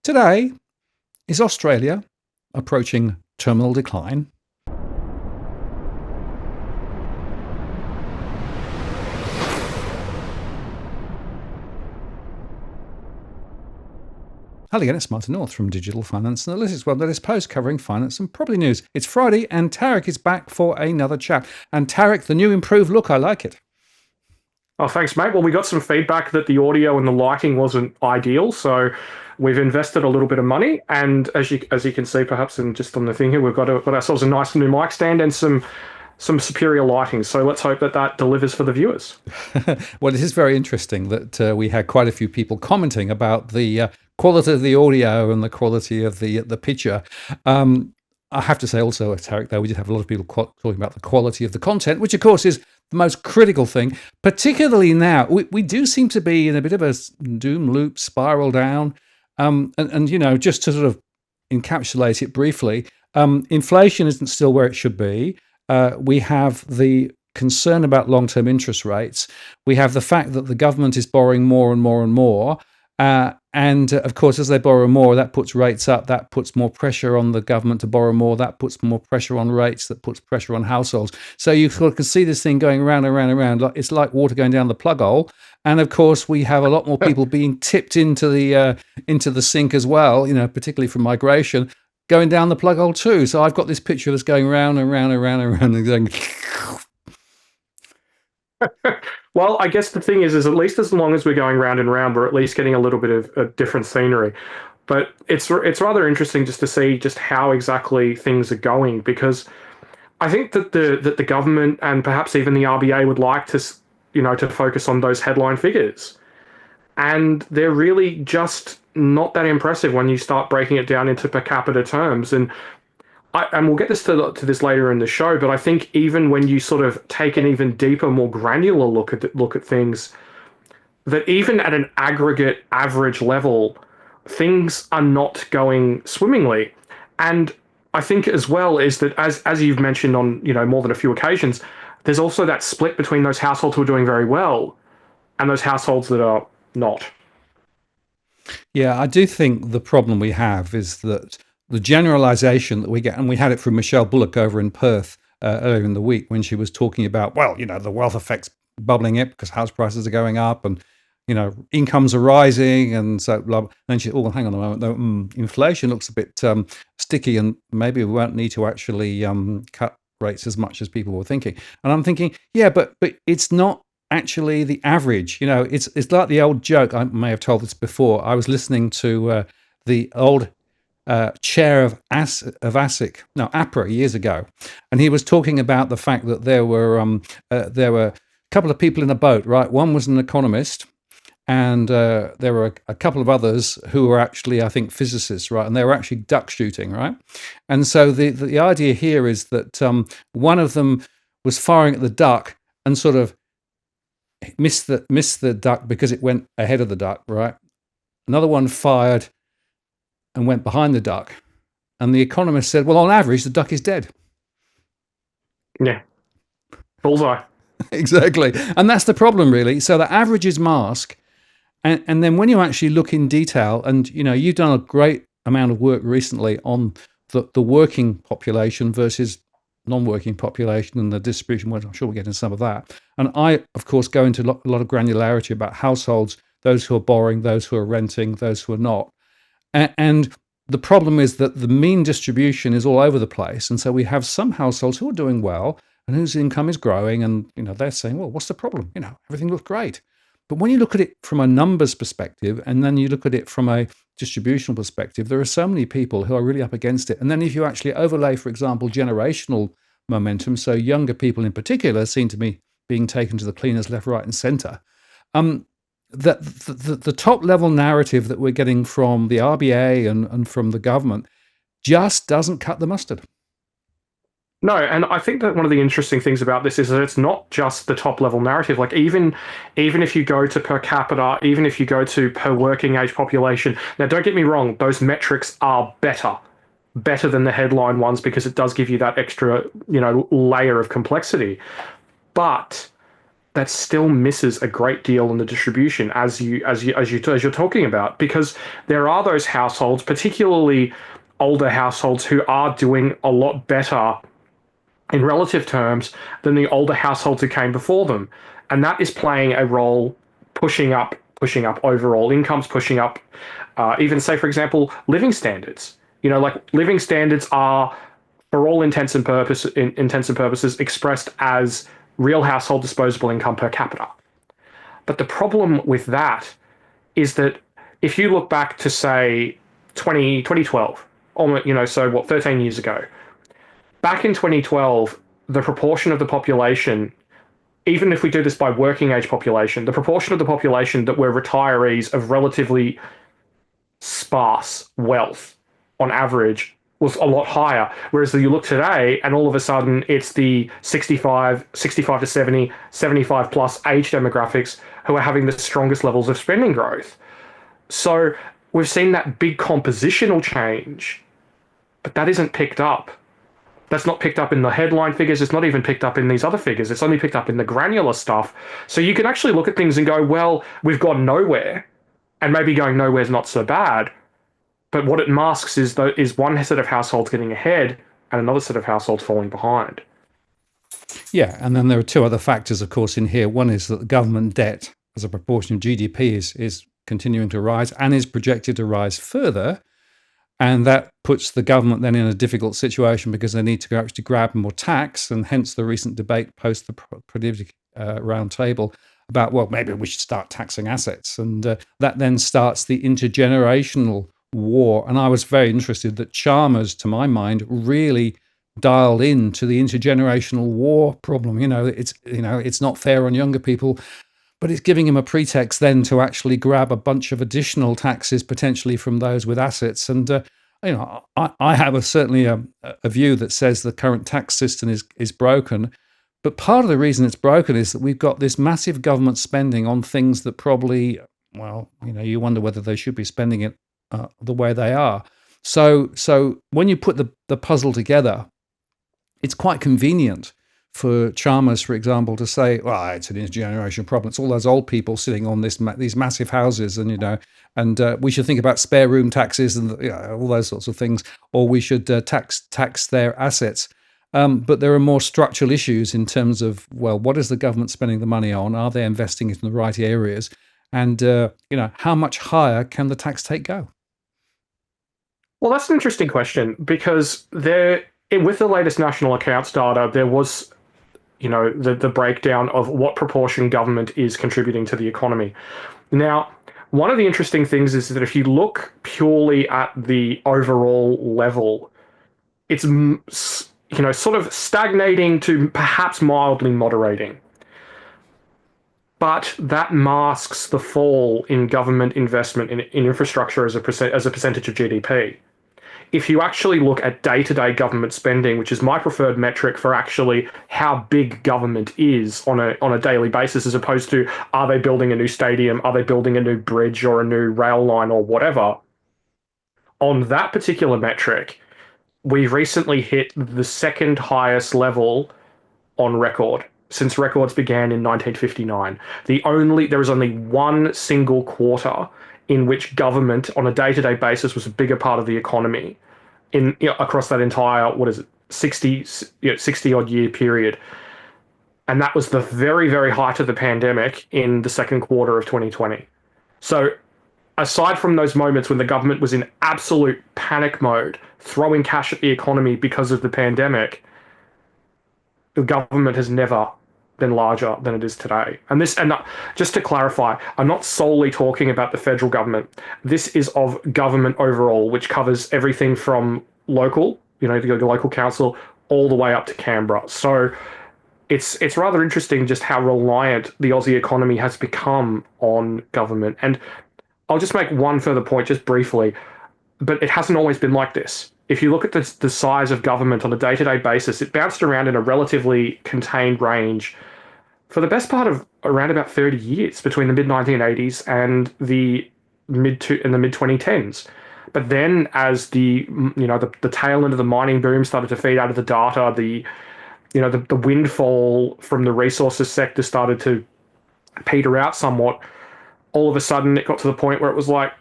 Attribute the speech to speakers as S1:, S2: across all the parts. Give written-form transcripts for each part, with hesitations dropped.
S1: Today, is Australia approaching terminal decline? Hello again, it's Martin North from Digital Finance Analytics, one that is post covering finance and property news. It's Friday and Tarric is back for another chat. And Tarric, the new improved look, I like it.
S2: Oh, thanks, mate. Well, we got some feedback that the audio and the lighting wasn't ideal, so we've invested a little bit of money. And as you can see, perhaps, and just on the thing here, we've got ourselves a nice new mic stand and some superior lighting. So let's hope that delivers for the viewers.
S1: Well, it is very interesting that we had quite a few people commenting about the quality of the audio and the quality of the picture. I have to say also, Tarric, though, we did have a lot of people talking about the quality of the content, which of course is the most critical thing, particularly now. We do seem to be in a bit of a doom loop spiral down. And you know, just to sort of encapsulate it briefly, inflation isn't still where it should be. We have the concern about long-term interest rates. We have the fact that the government is borrowing more and more and more. And of course, as they borrow more, that puts rates up, that puts more pressure on the government to borrow more, that puts more pressure on rates, that puts pressure on households. So you sort of can see this thing going round and round and round. It's like water going down the plug hole. And of course, we have a lot more people being tipped into the sink as well, you know, particularly from migration, going down the plug hole too. So I've got this picture that's going round and round and round and round and going.
S2: Well, I guess the thing is at least as long as we're going round and round, we're at least getting a little bit of a different scenery. But it's rather interesting just to see just how exactly things are going, because I think that the government and perhaps even the RBA would like to focus on those headline figures, and they're really just not that impressive when you start breaking it down into per capita terms. And we'll get to this later in the show, but I think even when you sort of take an even deeper, more granular look at things, that even at an aggregate average level, things are not going swimmingly. And I think as well is that as you've mentioned on more than a few occasions, there's also that split between those households who are doing very well and those households that are not.
S1: Yeah, I do think the problem we have is that the generalization that we get, and we had it from Michelle Bullock over in Perth earlier in the week when she was talking about, well, you know, the wealth effect's bubbling up because house prices are going up and, you know, incomes are rising. And so, blah, blah. And then she, oh, hang on a moment, though, inflation looks a bit sticky and maybe we won't need to actually cut rates as much as people were thinking. And I'm thinking, yeah, but it's not actually the average. You know, it's like the old joke. I may have told this before. I was listening to the old chair of APRA years ago, and he was talking about the fact that there were a couple of people in a boat, right? One was an economist, and there were a couple of others who were actually, I think, physicists, right? And they were actually duck shooting, right? And so the idea here is that one of them was firing at the duck and sort of missed the duck because it went ahead of the duck, right? Another one fired and went behind the duck. And the economist said, well, on average, the duck is dead.
S2: Yeah. Bullseye.
S1: Exactly. And that's the problem, really. So the averages mask. And then when you actually look in detail, and, you know, you've done a great amount of work recently on the working population versus non-working population and the distribution, well, I'm sure we'll get into some of that. And I, of course, go into a lot of granularity about households, those who are borrowing, those who are renting, those who are not. And the problem is that the mean distribution is all over the place. And so we have some households who are doing well and whose income is growing. And, you know, they're saying, well, what's the problem? You know, everything looks great. But when you look at it from a numbers perspective, and then you look at it from a distributional perspective, there are so many people who are really up against it. And then if you actually overlay, for example, generational momentum, so younger people in particular seem to be being taken to the cleaners left, right, and center. The top level narrative that we're getting from the RBA and from the government just doesn't cut the mustard.
S2: No, and I think that one of the interesting things about this is that it's not just the top level narrative. Like even if you go to per capita, even if you go to per working age population, now don't get me wrong, those metrics are better than the headline ones because it does give you that extra, layer of complexity. But that still misses a great deal in the distribution as you're talking about, because there are those households, particularly older households, who are doing a lot better in relative terms than the older households who came before them, and that is playing a role, pushing up overall incomes, pushing up even, say, for example, living standards. Like, living standards are, for all intents and purposes, expressed as real household disposable income per capita. But the problem with that is that if you look back to, say, 2012, almost, so what, 13 years ago, back in 2012, the proportion of the population, even if we do this by working age population, the proportion of the population that were retirees of relatively sparse wealth on average was a lot higher. Whereas you look today and all of a sudden it's the 65 to 70, 75 plus age demographics who are having the strongest levels of spending growth. So we've seen that big compositional change, but that isn't picked up. That's not picked up in the headline figures. It's not even picked up in these other figures. It's only picked up in the granular stuff. So you can actually look at things and go, well, we've gone nowhere, and maybe going nowhere is not so bad. But what it masks is one set of households getting ahead and another set of households falling behind.
S1: Yeah, and then there are two other factors, of course, in here. One is that the government debt as a proportion of GDP is continuing to rise and is projected to rise further. And that puts the government then in a difficult situation because they need to actually grab more tax, and hence the recent debate post the Productivity Roundtable about, well, maybe we should start taxing assets. And that then starts the intergenerational war. And I was very interested that Chalmers, to my mind, really dialed into the intergenerational war problem. It's not fair on younger people, but it's giving him a pretext then to actually grab a bunch of additional taxes potentially from those with assets. And I have certainly a view that says the current tax system is broken. But part of the reason it's broken is that we've got this massive government spending on things that probably, well, you wonder whether they should be spending it the way they are. So when you put the puzzle together, it's quite convenient for Chalmers, for example, to say, well, it's an intergenerational problem. It's all those old people sitting on these massive houses, and we should think about spare room taxes and all those sorts of things, or we should tax their assets. But there are more structural issues in terms of, well, what is the government spending the money on? Are they investing it in the right areas? And how much higher can the tax take go?
S2: Well, that's an interesting question, because with the latest national accounts data, there was, the breakdown of what proportion government is contributing to the economy. Now, one of the interesting things is that if you look purely at the overall level, it's sort of stagnating to perhaps mildly moderating. But that masks the fall in government investment in infrastructure as a percentage of GDP. If you actually look at day-to-day government spending, which is my preferred metric for actually how big government is on a daily basis, as opposed to, are they building a new stadium, are they building a new bridge or a new rail line or whatever, on that particular metric, we've recently hit the second highest level on record since records began in 1959. There was only one single quarter in which government on a day-to-day basis was a bigger part of the economy across that entire, 60 odd year period. And that was the very, very height of the pandemic in the second quarter of 2020. So aside from those moments when the government was in absolute panic mode, throwing cash at the economy because of the pandemic, the government has never been larger than it is today. And just to clarify, I'm not solely talking about the federal government. This is of government overall, which covers everything from local, the local council, all the way up to Canberra. So it's rather interesting just how reliant the Aussie economy has become on government. And I'll just make one further point, just briefly, but it hasn't always been like this. If you look at the size of government on a day-to-day basis, it bounced around in a relatively contained range for the best part of around about 30 years, between the mid-1980s and the mid-2010s. But then, as the tail end of the mining boom started to feed out of the data, the the windfall from the resources sector started to peter out somewhat, all of a sudden it got to the point where it was like,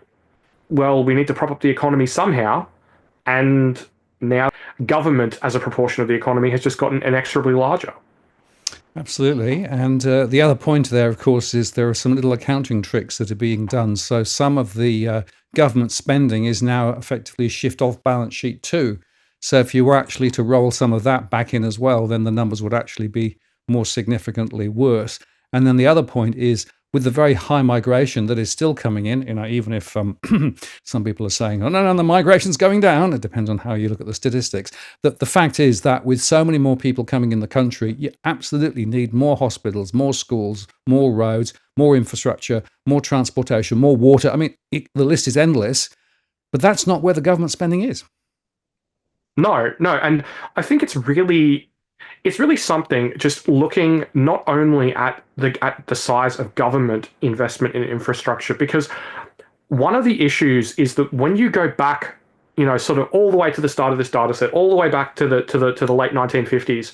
S2: well, we need to prop up the economy somehow. And now government as a proportion of the economy has just gotten inexorably larger.
S1: Absolutely. And the other point there, of course, is there are some little accounting tricks that are being done. So some of the government spending is now effectively shift off balance sheet too. So if you were actually to roll some of that back in as well, then the numbers would actually be more significantly worse. And then the other point is with the very high migration that is still coming in, even if some people are saying, oh, no, the migration's going down. It depends on how you look at the statistics. The fact is that with so many more people coming in the country, you absolutely need more hospitals, more schools, more roads, more infrastructure, more transportation, more water. I mean, the list is endless, but that's not where the government spending is.
S2: No, no, and I think it's really something just looking not only at the size of government investment in infrastructure, because one of the issues is that when you go back, sort of all the way to the start of this data set, all the way back to the late 1950s,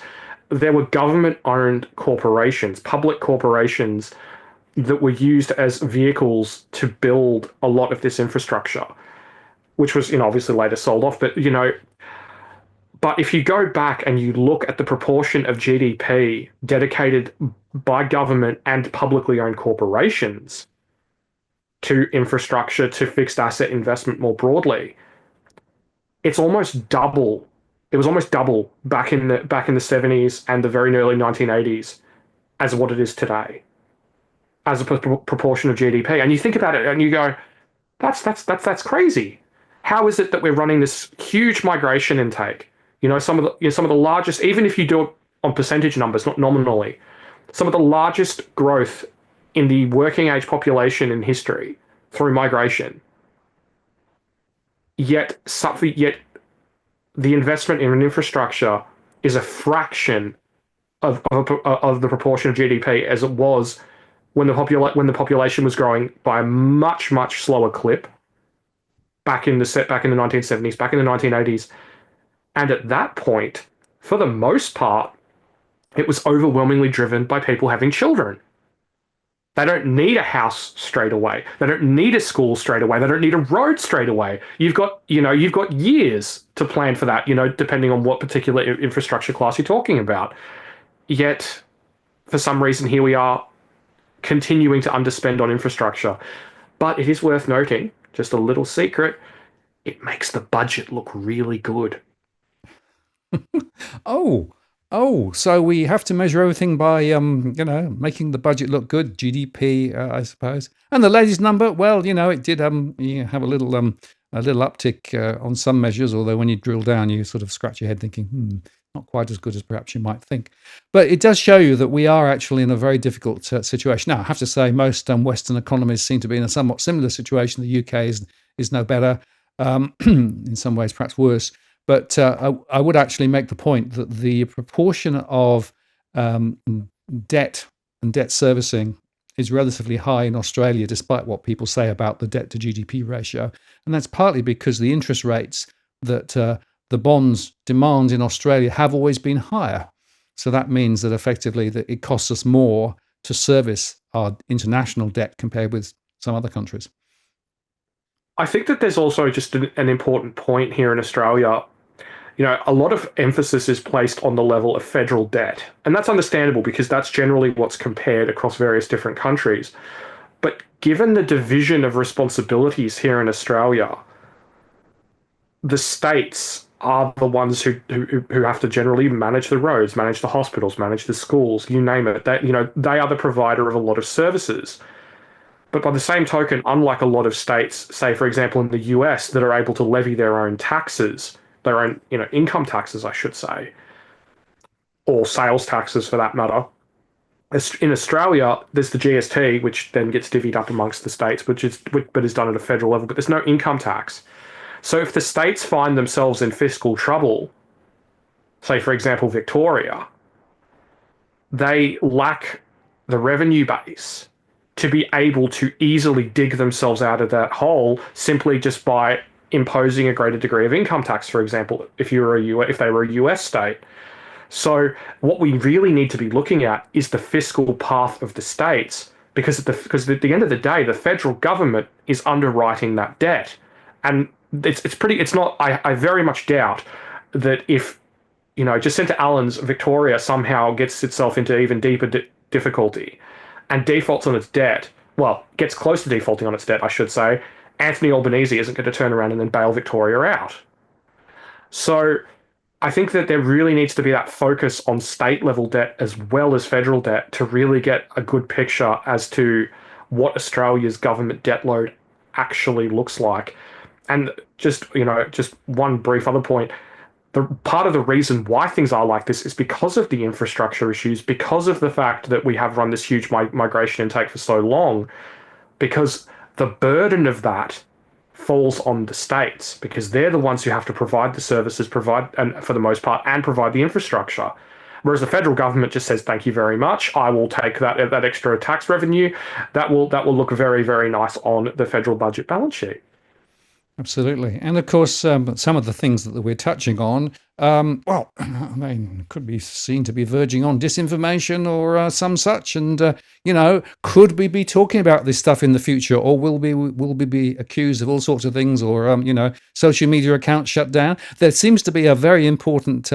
S2: there were government-owned corporations, public corporations that were used as vehicles to build a lot of this infrastructure, which was, obviously later sold off. But if you go back and you look at the proportion of GDP dedicated by government and publicly owned corporations to infrastructure, to fixed asset investment more broadly, it's almost double. It was almost double back in the 70s and the very early 1980s as what it is today, as a proportion of GDP. And you think about it and you go, that's crazy. How is it that we're running this huge migration intake? Some of the largest, even if you do it on percentage numbers, not nominally, some of the largest growth in the working age population in history through migration. Yet the investment in an infrastructure is a fraction of the proportion of GDP as it was when the population was growing by a much slower clip back in the 1970s, back in the 1980s. And at that point, for the most part, it was overwhelmingly driven by people having children. They don't need a house straight away. They don't need a school straight away. They don't need a road straight away. You've got years to plan for that, depending on what particular infrastructure class you're talking about. Yet, for some reason, here we are continuing to underspend on infrastructure. But it is worth noting, just a little secret, it makes the budget look really good.
S1: So we have to measure everything by, making the budget look good, GDP, I suppose. And the latest number, well, it did have a little uptick on some measures, although when you drill down, you sort of scratch your head thinking, not quite as good as perhaps you might think. But it does show you that we are actually in a very difficult situation. Now, I have to say, most Western economies seem to be in a somewhat similar situation. The UK is no better, in some ways perhaps worse. But I would actually make the point that the proportion of debt and debt servicing is relatively high in Australia, despite what people say about the debt to GDP ratio. And that's partly because the interest rates that the bonds demand in Australia have always been higher. So that means that effectively that it costs us more to service our international debt compared with some other countries.
S2: I think that there's also just an important point here in Australia. A lot of emphasis is placed on the level of federal debt. And that's understandable because that's generally what's compared across various different countries. But given the division of responsibilities here in Australia, the states are the ones who have to generally manage the roads, manage the hospitals, manage the schools, you name it. They are the provider of a lot of services. But by the same token, unlike a lot of states, say, for example, in the US, that are able to levy their own taxes, their own, income taxes, I should say, or sales taxes for that matter. In Australia, there's the GST, which then gets divvied up amongst the states, but is done at a federal level, but there's no income tax. So if the states find themselves in fiscal trouble, say, for example, Victoria, they lack the revenue base to be able to easily dig themselves out of that hole simply just by imposing a greater degree of income tax, for example, if they were a US state. So what we really need to be looking at is the fiscal path of the states, because at the end of the day, the federal government is underwriting that debt, and it's not. I very much doubt that if Jacinta Allen's Victoria somehow gets itself into even deeper difficulty and defaults on its debt, well, gets close to defaulting on its debt, I should say, Anthony Albanese isn't going to turn around and then bail Victoria out. So I think that there really needs to be that focus on state level debt as well as federal debt to really get a good picture as to what Australia's government debt load actually looks like. And just one brief other point. The part of the reason why things are like this is because of the infrastructure issues, because of the fact that we have run this huge migration intake for so long, because the burden of that falls on the states because they're the ones who have to provide the services, provide, and for the most part, and provide the infrastructure. Whereas the federal government just says, "Thank you very much. I will take that extra tax revenue. That will look very, very nice on the federal budget balance sheet."
S1: Absolutely. And of course, some of the things that we're touching on, well, I mean, could be seen to be verging on disinformation or some such. And, could we be talking about this stuff in the future, or will we be accused of all sorts of things, or, social media accounts shut down? There seems to be a very important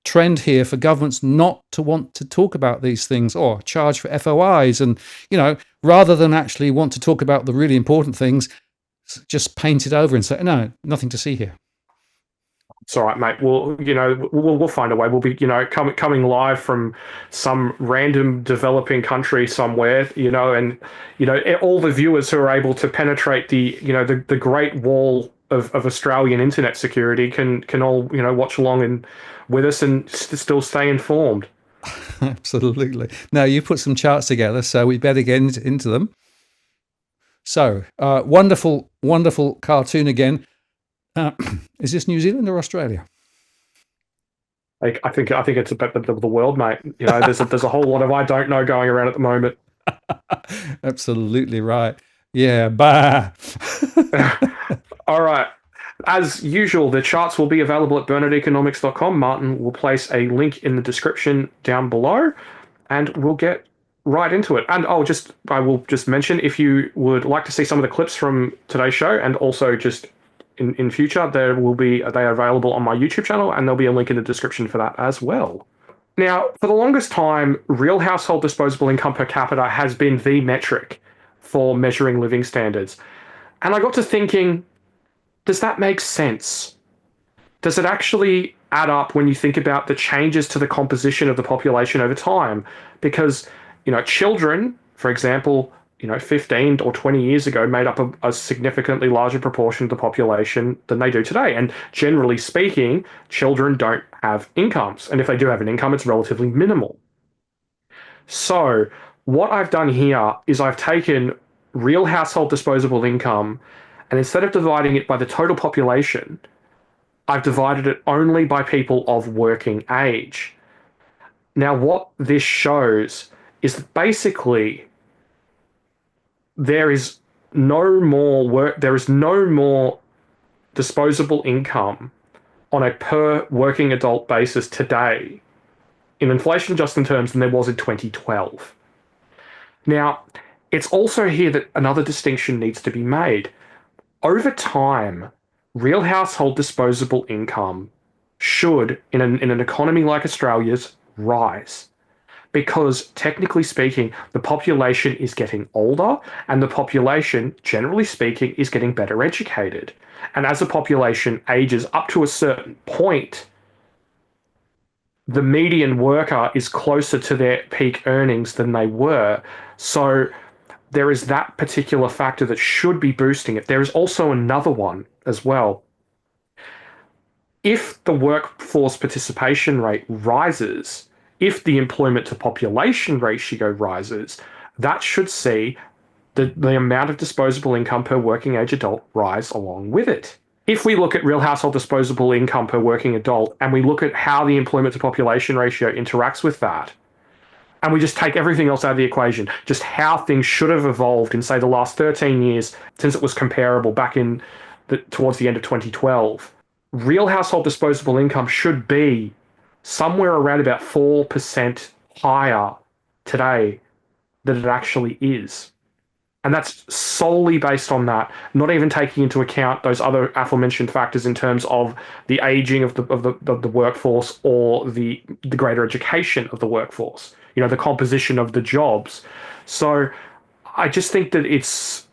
S1: trend here for governments not to want to talk about these things or charge for FOIs. And, rather than actually want to talk about the really important things, just paint it over and say, no, nothing to see here.
S2: It's all right, mate. We'll find a way. We'll be, coming live from some random developing country somewhere, and all the viewers who are able to penetrate the Great Wall of Australian internet security can all watch along and with us and still stay informed.
S1: Absolutely. Now, you put some charts together, so we better get into them. So, wonderful, wonderful cartoon again. Is this New Zealand or Australia?
S2: I think it's about the world, mate. There's a whole lot of I don't know going around at the moment.
S1: Absolutely right. Yeah, bah.
S2: All right. As usual, the charts will be available at bernardeconomics.com. Martin will place a link in the description down below, and we'll get right into it. And I will just mention, if you would like to see some of the clips from today's show, and also just in future, they are available on my YouTube channel, and there'll be a link in the description for that as well. Now, for the longest time, real household disposable income per capita has been the metric for measuring living standards. And I got to thinking, does that make sense? Does it actually add up when you think about the changes to the composition of the population over time? Because, children, for example, 15 or 20 years ago made up a significantly larger proportion of the population than they do today. And generally speaking, children don't have incomes. And if they do have an income, it's relatively minimal. So what I've done here is I've taken real household disposable income, and instead of dividing it by the total population, I've divided it only by people of working age. Now, what this shows is that basically there is no more disposable income on a per working adult basis today in inflation adjusted terms than there was in 2012. Now, it's also here that another distinction needs to be made. Over time, real household disposable income should, in an economy like Australia's, rise. Because technically speaking, the population is getting older, and the population, generally speaking, is getting better educated. And as the population ages up to a certain point, the median worker is closer to their peak earnings than they were. So there is that particular factor that should be boosting it. There is also another one as well. If the workforce participation rate rises, if the employment to population ratio rises, that should see the amount of disposable income per working age adult rise along with it. If we look at real household disposable income per working adult and we look at how the employment to population ratio interacts with that, and we just take everything else out of the equation, just how things should have evolved in, say, the last 13 years since it was comparable back towards the end of 2012, real household disposable income should be somewhere around about 4% higher today than it actually is. And that's solely based on that, not even taking into account those other aforementioned factors in terms of the aging of the workforce or the greater education of the workforce, the composition of the jobs. So I just think that it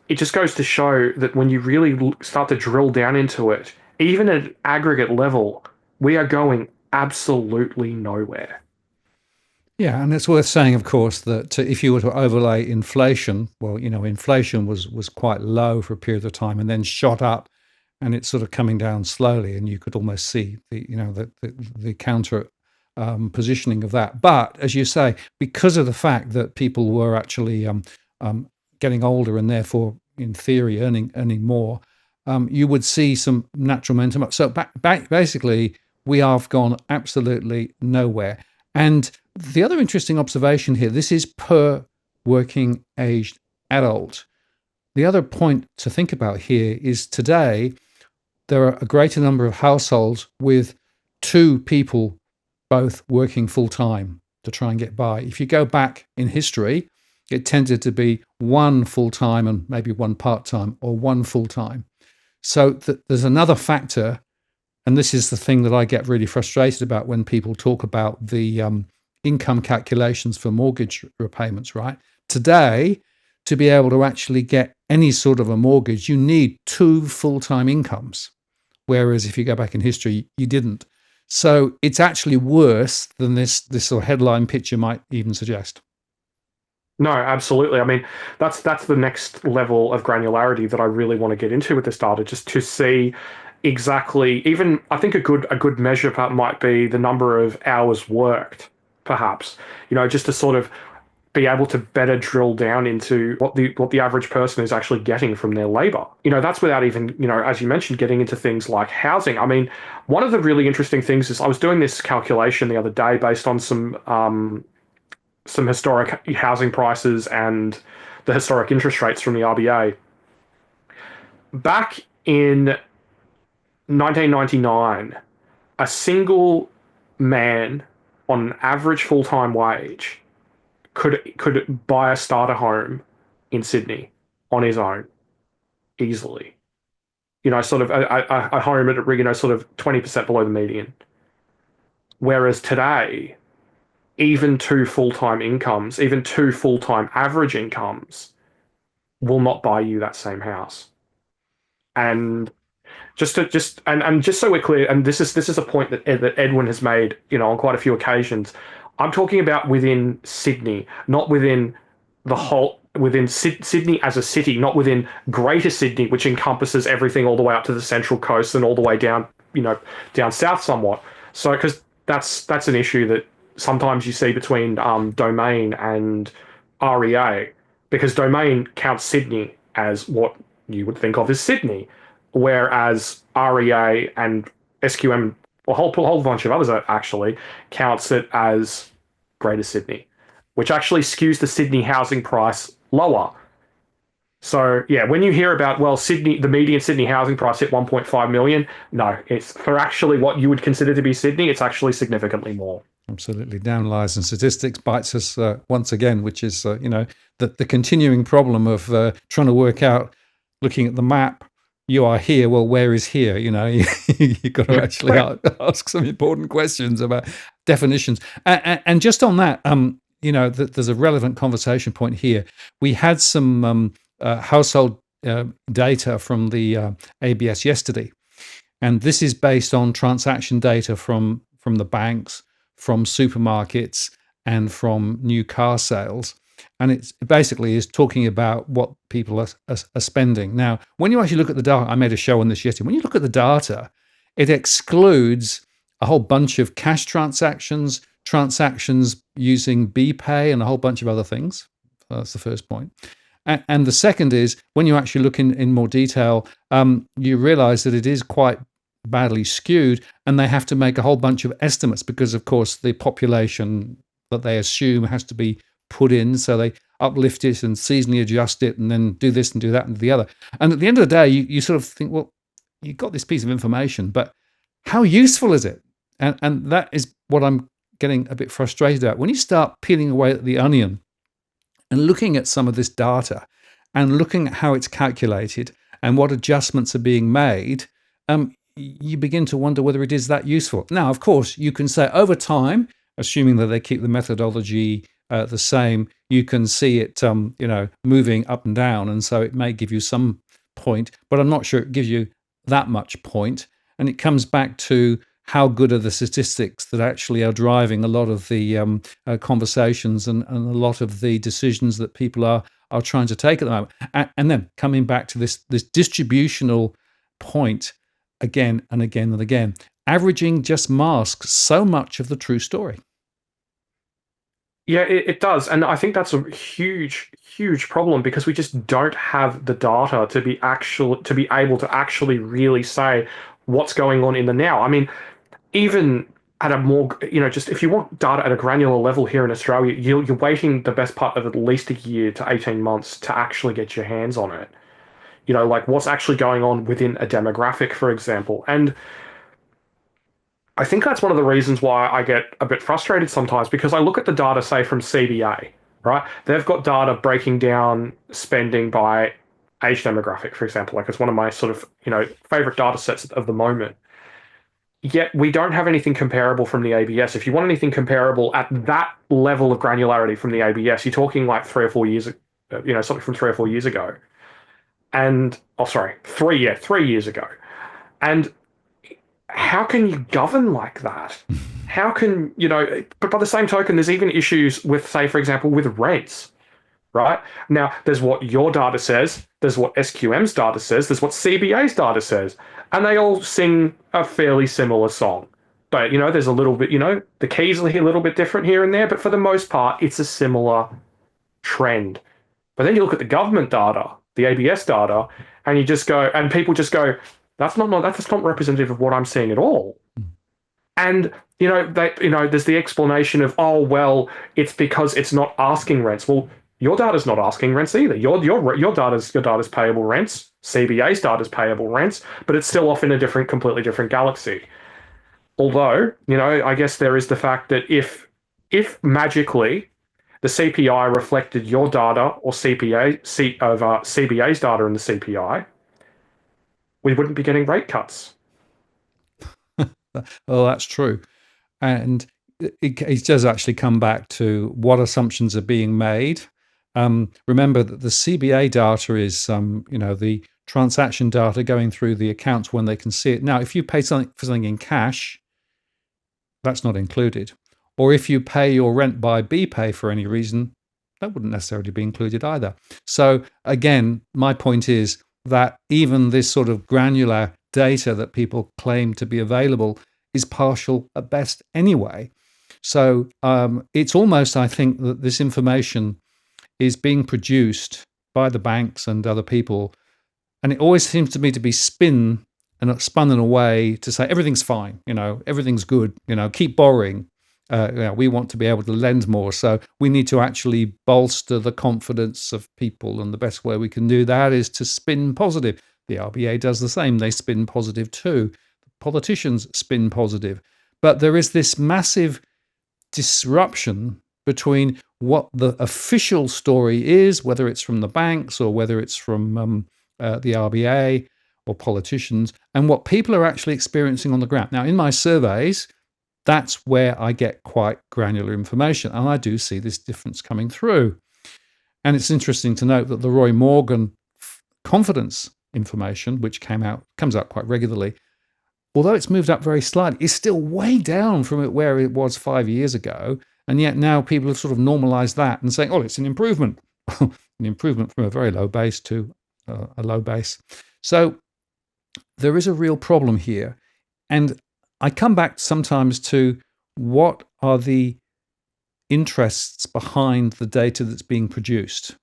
S2: just goes to show that when you really start to drill down into it, even at aggregate level, we are going absolutely nowhere.
S1: Yeah, and it's worth saying, of course, that if you were to overlay inflation, well, inflation was quite low for a period of time and then shot up, and it's sort of coming down slowly, and you could almost see the counter positioning of that. But as you say, because of the fact that people were actually getting older and therefore, in theory, earning more, you would see some natural momentum up. So basically, we have gone absolutely nowhere. And the other interesting observation here, this is per working aged adult. The other point to think about here is today there are a greater number of households with two people both working full time to try and get by. If you go back in history, it tended to be one full time and maybe one part time, or one full time. So there's another factor, and this is the thing that I get really frustrated about when people talk about the income calculations for mortgage repayments, right? Today, to be able to actually get any sort of a mortgage, you need two full-time incomes. Whereas if you go back in history, you didn't. So it's actually worse than this sort of headline picture might even suggest.
S2: No, absolutely. I mean, that's the next level of granularity that I really want to get into with this data, just to see exactly. Even I think a good measure part might be the number of hours worked, perhaps. Just to sort of be able to better drill down into what the average person is actually getting from their labor. That's without even, as you mentioned, getting into things like housing. I mean, one of the really interesting things is I was doing this calculation the other day based on some historic housing prices and the historic interest rates from the RBA. Back in 1999, a single man on an average full-time wage could buy a starter home in Sydney on his own easily. Sort of a home at sort of 20% below the median. Whereas today, even two full-time incomes, even two full-time average incomes, will not buy you that same house. And just so we're clear, and this is a point that Edwin has made, on quite a few occasions. I'm talking about within Sydney, not within the whole within Sydney as a city, not within Greater Sydney, which encompasses everything all the way up to the Central Coast and all the way down, down south somewhat. So, because that's an issue that sometimes you see between Domain and REA, because Domain counts Sydney as what you would think of as Sydney, whereas REA and SQM, a whole bunch of others actually, counts it as Greater Sydney, which actually skews the Sydney housing price lower. So yeah, when you hear about, well, Sydney, the median Sydney housing price hit 1.5 million, no, it's for actually what you would consider to be Sydney, it's actually significantly more.
S1: Absolutely. Down lies and statistics bites us once again, which is, the continuing problem of trying to work out, looking at the map, you are here, well, where is here? You've got to actually ask some important questions about definitions. And just on that, there's a relevant conversation point here. We had some household data from the ABS yesterday, and this is based on transaction data from the banks, from supermarkets, and from new car sales. And it basically is talking about what people are spending. Now, when you actually look at the data, I made a show on this yesterday. When you look at the data, it excludes a whole bunch of cash transactions using BPay, and a whole bunch of other things. That's the first point. And the second is, when you actually look in more detail, you realize that it is quite badly skewed, and they have to make a whole bunch of estimates because, of course, the population that they assume has to be put in, so they uplift it and seasonally adjust it and then do this and do that and the other. And at the end of the day, you sort of think, well, you've got this piece of information, but how useful is it? And that is what I'm getting a bit frustrated at. When you start peeling away at the onion and looking at some of this data and looking at how it's calculated and what adjustments are being made, you begin to wonder whether it is that useful. Now, of course, you can say over time, assuming that they keep the methodology the same, you can see it, moving up and down, and so it may give you some point, but I'm not sure it gives you that much point. And it comes back to how good are the statistics that actually are driving a lot of the conversations and a lot of the decisions that people are trying to take at the moment. And then coming back to this distributional point again and again and again, averaging just masks so much of the true story.
S2: Yeah, it does. And I think that's a huge, huge problem because we just don't have the data to be able to actually really say what's going on in the now. I mean, even at a more, just if you want data at a granular level here in Australia, you're waiting the best part of at least a year to 18 months to actually get your hands on it. Like what's actually going on within a demographic, for example. And I think that's one of the reasons why I get a bit frustrated sometimes because I look at the data, say, from CBA, right? They've got data breaking down spending by age demographic, for example. Like it's one of my sort of, favorite data sets of the moment. Yet we don't have anything comparable from the ABS. If you want anything comparable at that level of granularity from the ABS, you're talking like 3 or 4 years, something from 3 or 4 years ago. And, oh, sorry, 3 years ago. And how can you govern like that? How can, but by the same token, there's even issues with, say, for example, with rents, right? Now, there's what your data says, there's what SQM's data says, there's what CBA's data says, and they all sing a fairly similar song. But, there's a little bit, the keys are a little bit different here and there, but for the most part, it's a similar trend. But then you look at the government data, the ABS data, and you just go, and people just go, that's not representative of what I'm seeing at all. And there's the explanation of, oh well, it's because it's not asking rents. Well, your data's not asking rents either. Your data's payable rents. CBA's data's payable rents, but it's still off in a completely different galaxy. Although, I guess there is the fact that if magically the CPI reflected your data or CBA's data in the CPI, we wouldn't be getting rate cuts.
S1: Well, that's true. And it does actually come back to what assumptions are being made. Remember that the CBA data is, the transaction data going through the accounts when they can see it. Now, if you pay for something in cash, that's not included. Or if you pay your rent by BPay for any reason, that wouldn't necessarily be included either. So again, my point is that even this sort of granular data that people claim to be available is partial at best anyway. So it's almost, I think, that this information is being produced by the banks and other people, and it always seems to me to be spun in a way to say everything's fine, everything's good, keep borrowing. We want to be able to lend more, so we need to actually bolster the confidence of people, and the best way we can do that is to spin positive. The RBA does the same. They spin positive too. Politicians spin positive. But there is this massive disruption between what the official story is, whether it's from the banks or whether it's from the RBA or politicians, and what people are actually experiencing on the ground. Now, in my surveys, that's where I get quite granular information, and I do see this difference coming through. And it's interesting to note that the Roy Morgan confidence information, which comes out quite regularly, although it's moved up very slightly, is still way down from where it was 5 years ago. And yet now people have sort of normalized that and saying, oh, it's an improvement. An improvement from a very low base to a low base. So there is a real problem here. And I come back sometimes to what are the interests behind the data that's being produced.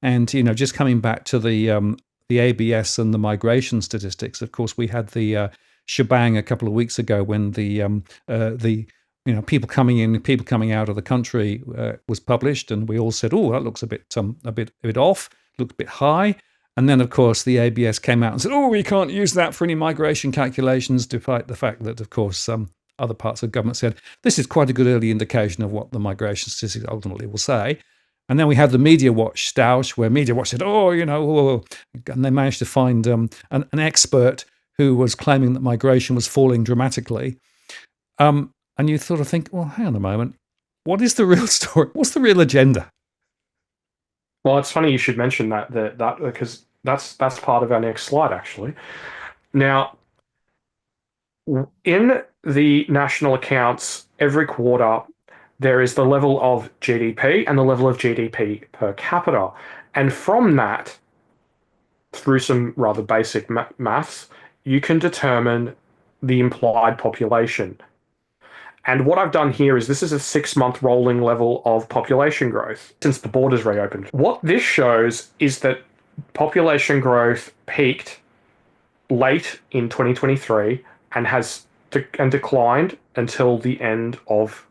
S1: And, just coming back to the ABS and the migration statistics, of course, we had the shebang a couple of weeks ago when the people coming in, people coming out of the country was published, and we all said, "Oh, that looks a bit off, looked a bit high." And then, of course, the ABS came out and said, "Oh, we can't use that for any migration calculations," despite the fact that, of course, other parts of government said, this is quite a good early indication of what the migration statistics ultimately will say. And then we had the Media Watch stoush, where Media Watch said, and they managed to find an expert who was claiming that migration was falling dramatically. And you sort of think, well, hang on a moment. What is the real story? What's the real agenda?
S2: Well, it's funny you should mention that because that's part of our next slide, actually. Now, in the national accounts, every quarter, there is the level of GDP and the level of GDP per capita. And from that, through some rather basic maths, you can determine the implied population. And what I've done here is this is a 6-month rolling level of population growth since the borders reopened. What this shows is that population growth peaked late in 2023 and has declined until the end of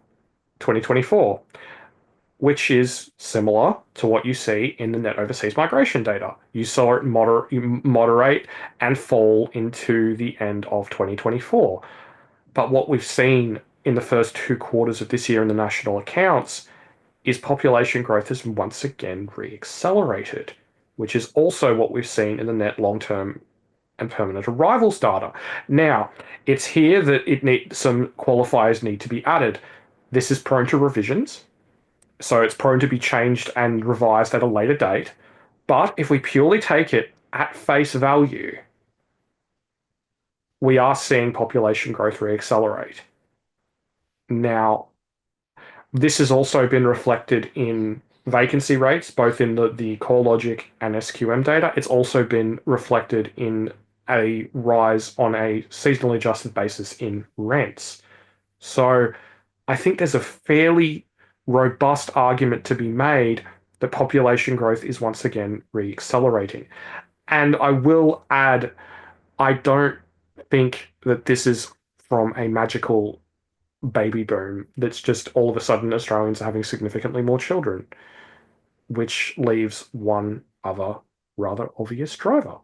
S2: 2024, which is similar to what you see in the net overseas migration data. You saw it moderate and fall into the end of 2024. But what we've seen in the first 2 quarters of this year in the national accounts is population growth has once again re-accelerated, which is also what we've seen in the net long-term and permanent arrivals data. Now, it's here that some qualifiers need to be added. This is prone to revisions, so it's prone to be changed and revised at a later date. But if we purely take it at face value, we are seeing population growth re-accelerate. Now, this has also been reflected in vacancy rates, both in the CoreLogic and SQM data. It's also been reflected in a rise on a seasonally adjusted basis in rents. So I think there's a fairly robust argument to be made that population growth is once again re-accelerating. And I will add, I don't think that this is from a magical baby boom that's just all of a sudden Australians are having significantly more children, which leaves one other rather obvious driver.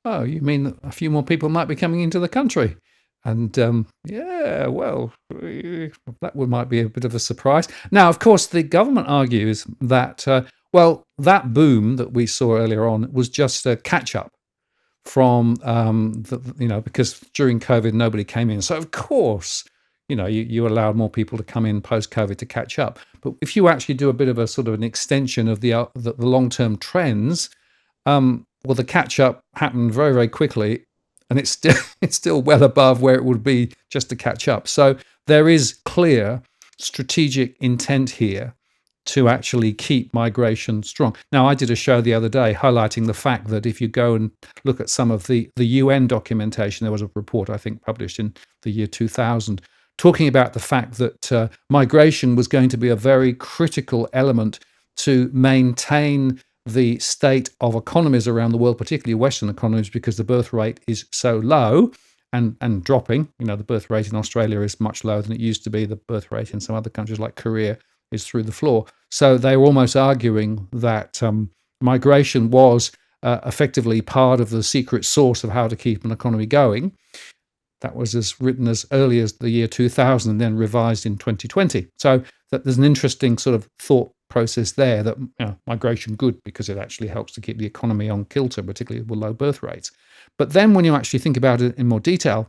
S1: Oh, you mean a few more people might be coming into the country? And that might be a bit of a surprise. Now, of course, the government argues that, that boom that we saw earlier on was just a catch-up from, because during COVID, nobody came in. So, of course, you allowed more people to come in post-COVID to catch up. But if you actually do a bit of a sort of an extension of the long-term trends, the catch-up happened very, very quickly, and it's still well above where it would be just to catch up. So there is clear strategic intent here to actually keep migration strong. Now, I did a show the other day highlighting the fact that if you go and look at some of the UN documentation, there was a report, I think, published in the year 2000, talking about the fact that migration was going to be a very critical element to maintain the state of economies around the world, particularly Western economies, because the birth rate is so low and dropping. The birth rate in Australia is much lower than it used to be. The birth rate in some other countries like Korea is through the floor. So they were almost arguing that migration was effectively part of the secret sauce of how to keep an economy going. That was written as early as the year 2000 and then revised in 2020. So that there's an interesting sort of thought process there that migration good because it actually helps to keep the economy on kilter, particularly with low birth rates. But then when you actually think about it in more detail,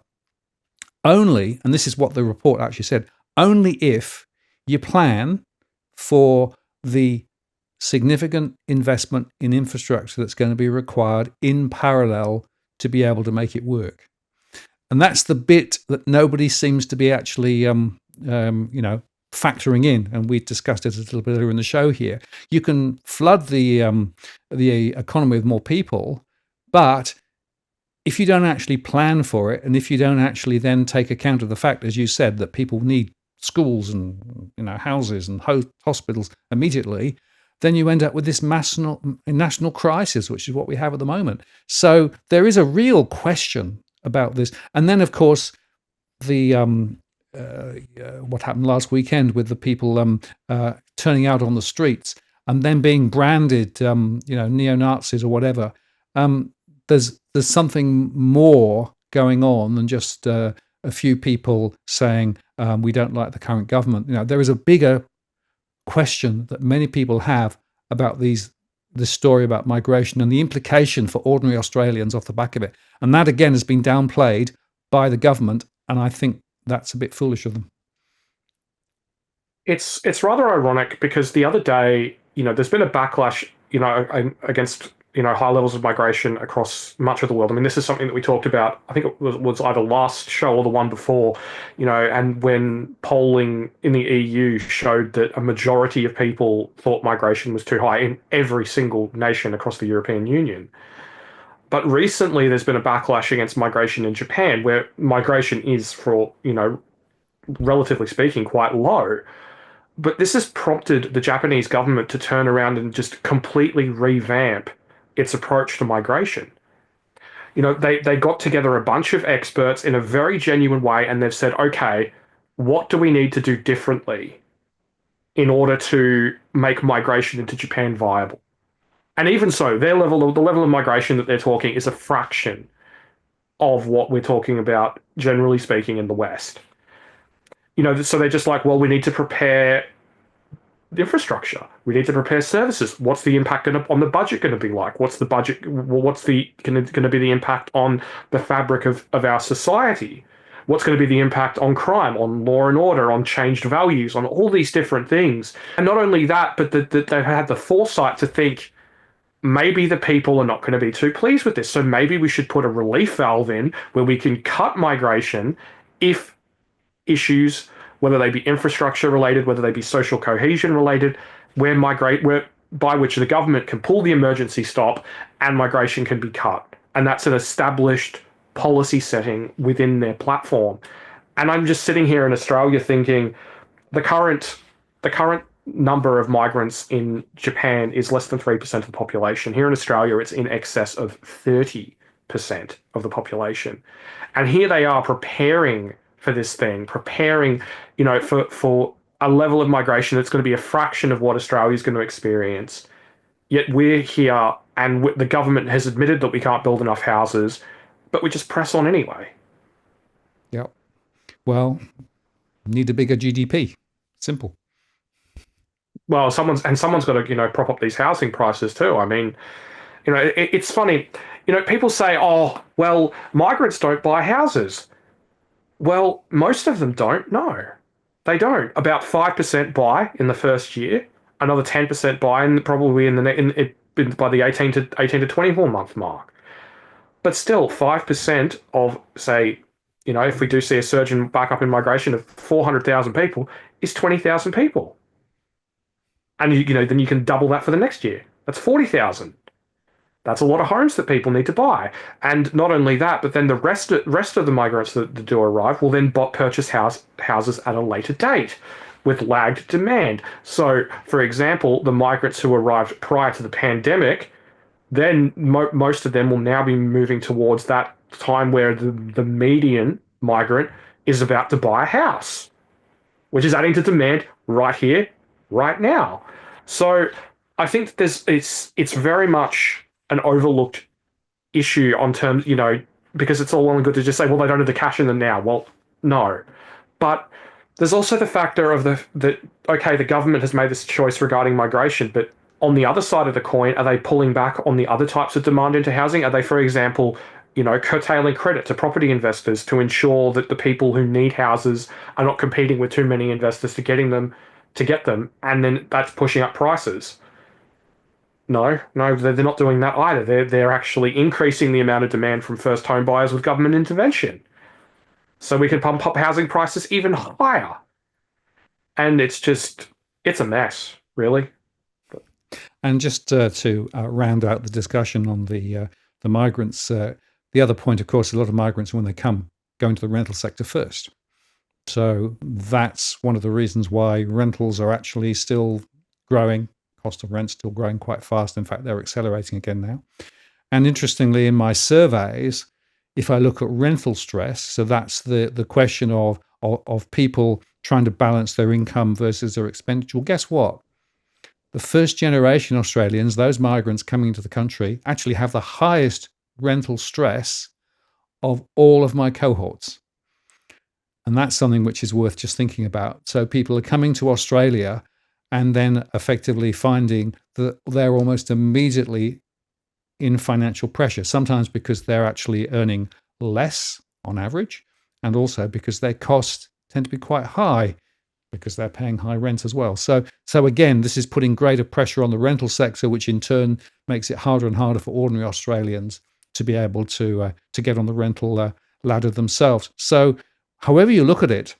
S1: only, and this is what the report actually said, only if you plan for the significant investment in infrastructure that's going to be required in parallel to be able to make it work. And that's the bit that nobody seems to be actually, factoring in. And we discussed it a little bit earlier in the show here. You can flood the economy with more people, but if you don't actually plan for it, and if you don't actually then take account of the fact, as you said, that people need schools and houses and hospitals immediately, then you end up with this national crisis, which is what we have at the moment. So there is a real question about this. And then, of course, the what happened last weekend with the people turning out on the streets and then being branded, neo-Nazis or whatever. There's something more going on than just a few people saying we don't like the current government. There is a bigger question that many people have about this story about migration and the implication for ordinary Australians off the back of it. And that again has been downplayed by the government, and I think that's a bit foolish of them.
S2: It's rather ironic because the other day, there's been a backlash, against high levels of migration across much of the world. I mean, this is something that we talked about. I think it was either last show or the one before, and when polling in the EU showed that a majority of people thought migration was too high in every single nation across the European Union. But recently, there's been a backlash against migration in Japan, where migration is, for relatively speaking, quite low. But this has prompted the Japanese government to turn around and just completely revamp its approach to migration. They got together a bunch of experts in a very genuine way, and they've said, okay, what do we need to do differently in order to make migration into Japan viable? And even so, the level of migration that they're talking is a fraction of what we're talking about, generally speaking, in the West. So they're just like, well, we need to prepare the infrastructure. We need to prepare services. What's the impact on the budget going to be like? What's the budget? What's the going to be the impact on the fabric of our society? What's going to be the impact on crime, on law and order, on changed values, on all these different things? And not only that, but that they've had the foresight to think maybe the people are not going to be too pleased with this. So maybe we should put a relief valve in where we can cut migration if issues, whether they be infrastructure related, whether they be social cohesion related, where by which the government can pull the emergency stop and migration can be cut. And that's an established policy setting within their platform. And I'm just sitting here in Australia thinking the current number of migrants in Japan is less than 3% of the population. Here in Australia, it's in excess of 30% of the population. And here they are preparing for this thing, preparing, for a level of migration that's going to be a fraction of what Australia is going to experience. Yet we're here, and the government has admitted that we can't build enough houses, but we just press on anyway.
S1: Yep. Well, need a bigger GDP. Simple.
S2: Well, someone's got to, prop up these housing prices too. I mean, it's funny. People say, oh, well, migrants don't buy houses. Well, most of them don't. No, they don't. About 5% buy in the first year. Another 10% buy, and probably by the 18 to 24 month mark. But still, 5% of, say, if we do see a surge in back up in migration of 400,000 people, is 20,000 people. And then you can double that for the next year. That's 40,000. That's a lot of homes that people need to buy. And not only that, but then the rest of the migrants that do arrive will then purchase houses at a later date with lagged demand. So, for example, the migrants who arrived prior to the pandemic, then most of them will now be moving towards that time where the median migrant is about to buy a house, which is adding to demand right here, right now. So I think it's very much an overlooked issue on terms, because it's all well and good to just say, well, they don't have the cash in them now. Well, no. But there's also the factor of okay, the government has made this choice regarding migration, but on the other side of the coin, are they pulling back on the other types of demand into housing? Are they, for example, curtailing credit to property investors to ensure that the people who need houses are not competing with too many investors to get them, and then that's pushing up prices? No, they're not doing that either. They're actually increasing the amount of demand from first home buyers with government intervention, so we can pump up housing prices even higher. And it's a mess, really.
S1: And just to round out the discussion on the migrants, the other point, of course, a lot of migrants, when they come, go into the rental sector first. So that's one of the reasons why rentals are actually still growing. Cost of rent still growing quite fast. In fact, they're accelerating again now. And interestingly, in my surveys, if I look at rental stress, so that's the question of people trying to balance their income versus their expenditure. Well, guess what? The first generation Australians, those migrants coming into the country, actually have the highest rental stress of all of my cohorts. And that's something which is worth just thinking about. So people are coming to Australia and then effectively finding that they're almost immediately in financial pressure, sometimes because they're actually earning less on average, and also because their costs tend to be quite high because they're paying high rent as well. So again, this is putting greater pressure on the rental sector, which in turn makes it harder and harder for ordinary Australians to be able to get on the rental ladder themselves. So, however you look at it,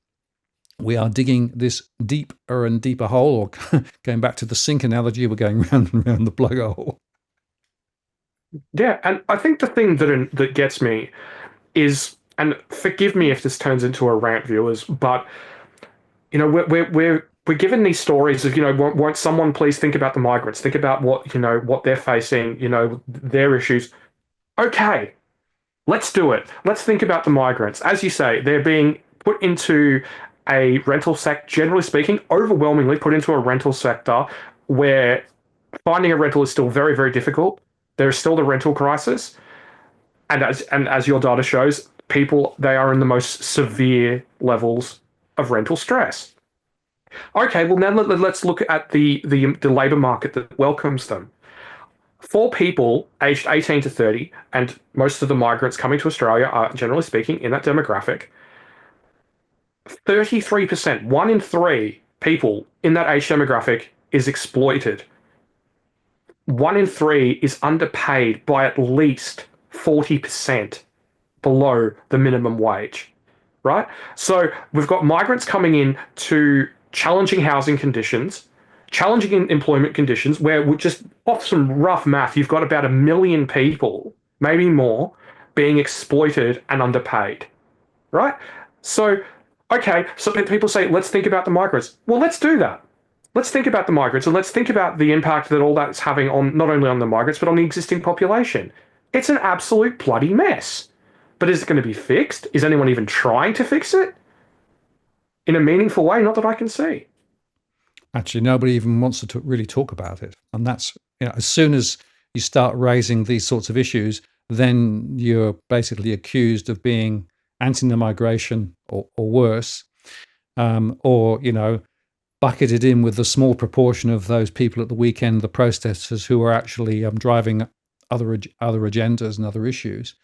S1: we are digging this deeper and deeper hole, or going back to the sink analogy, we're going round and round the plug hole.
S2: Yeah, and I think the thing that gets me is, and forgive me if this turns into a rant, viewers, but we're given these stories of, won't someone please think about the migrants, think about what they're facing, their issues. Okay, let's do it. Let's think about the migrants. As you say, they're being put into a rental sector, generally speaking, overwhelmingly put into a rental sector where finding a rental is still very, very difficult. There is still the rental crisis. And as your data shows, people, they are in the most severe levels of rental stress. Okay, well, now let's look at the labour market that welcomes them. For people aged 18 to 30, and most of the migrants coming to Australia are, generally speaking, in that demographic, 33%, one in three people in that age demographic is exploited. One in three is underpaid by at least 40% below the minimum wage, right? So we've got migrants coming in to challenging housing conditions, challenging employment conditions, where we're just off some rough math, you've got about 1 million people, maybe more, being exploited and underpaid, right? So, okay, so people say, let's think about the migrants. Well, let's do that. Let's think about the migrants, and let's think about the impact that all that's having on not only on the migrants, but on the existing population. It's an absolute bloody mess. But is it going to be fixed? Is anyone even trying to fix it in a meaningful way? Not that I can see.
S1: Actually, nobody even wants to really talk about it. And that's, as soon as you start raising these sorts of issues, then you're basically accused of being anti-migration or worse, or bucketed in with the small proportion of those people at the weekend, the protesters who are actually driving other agendas and other issues.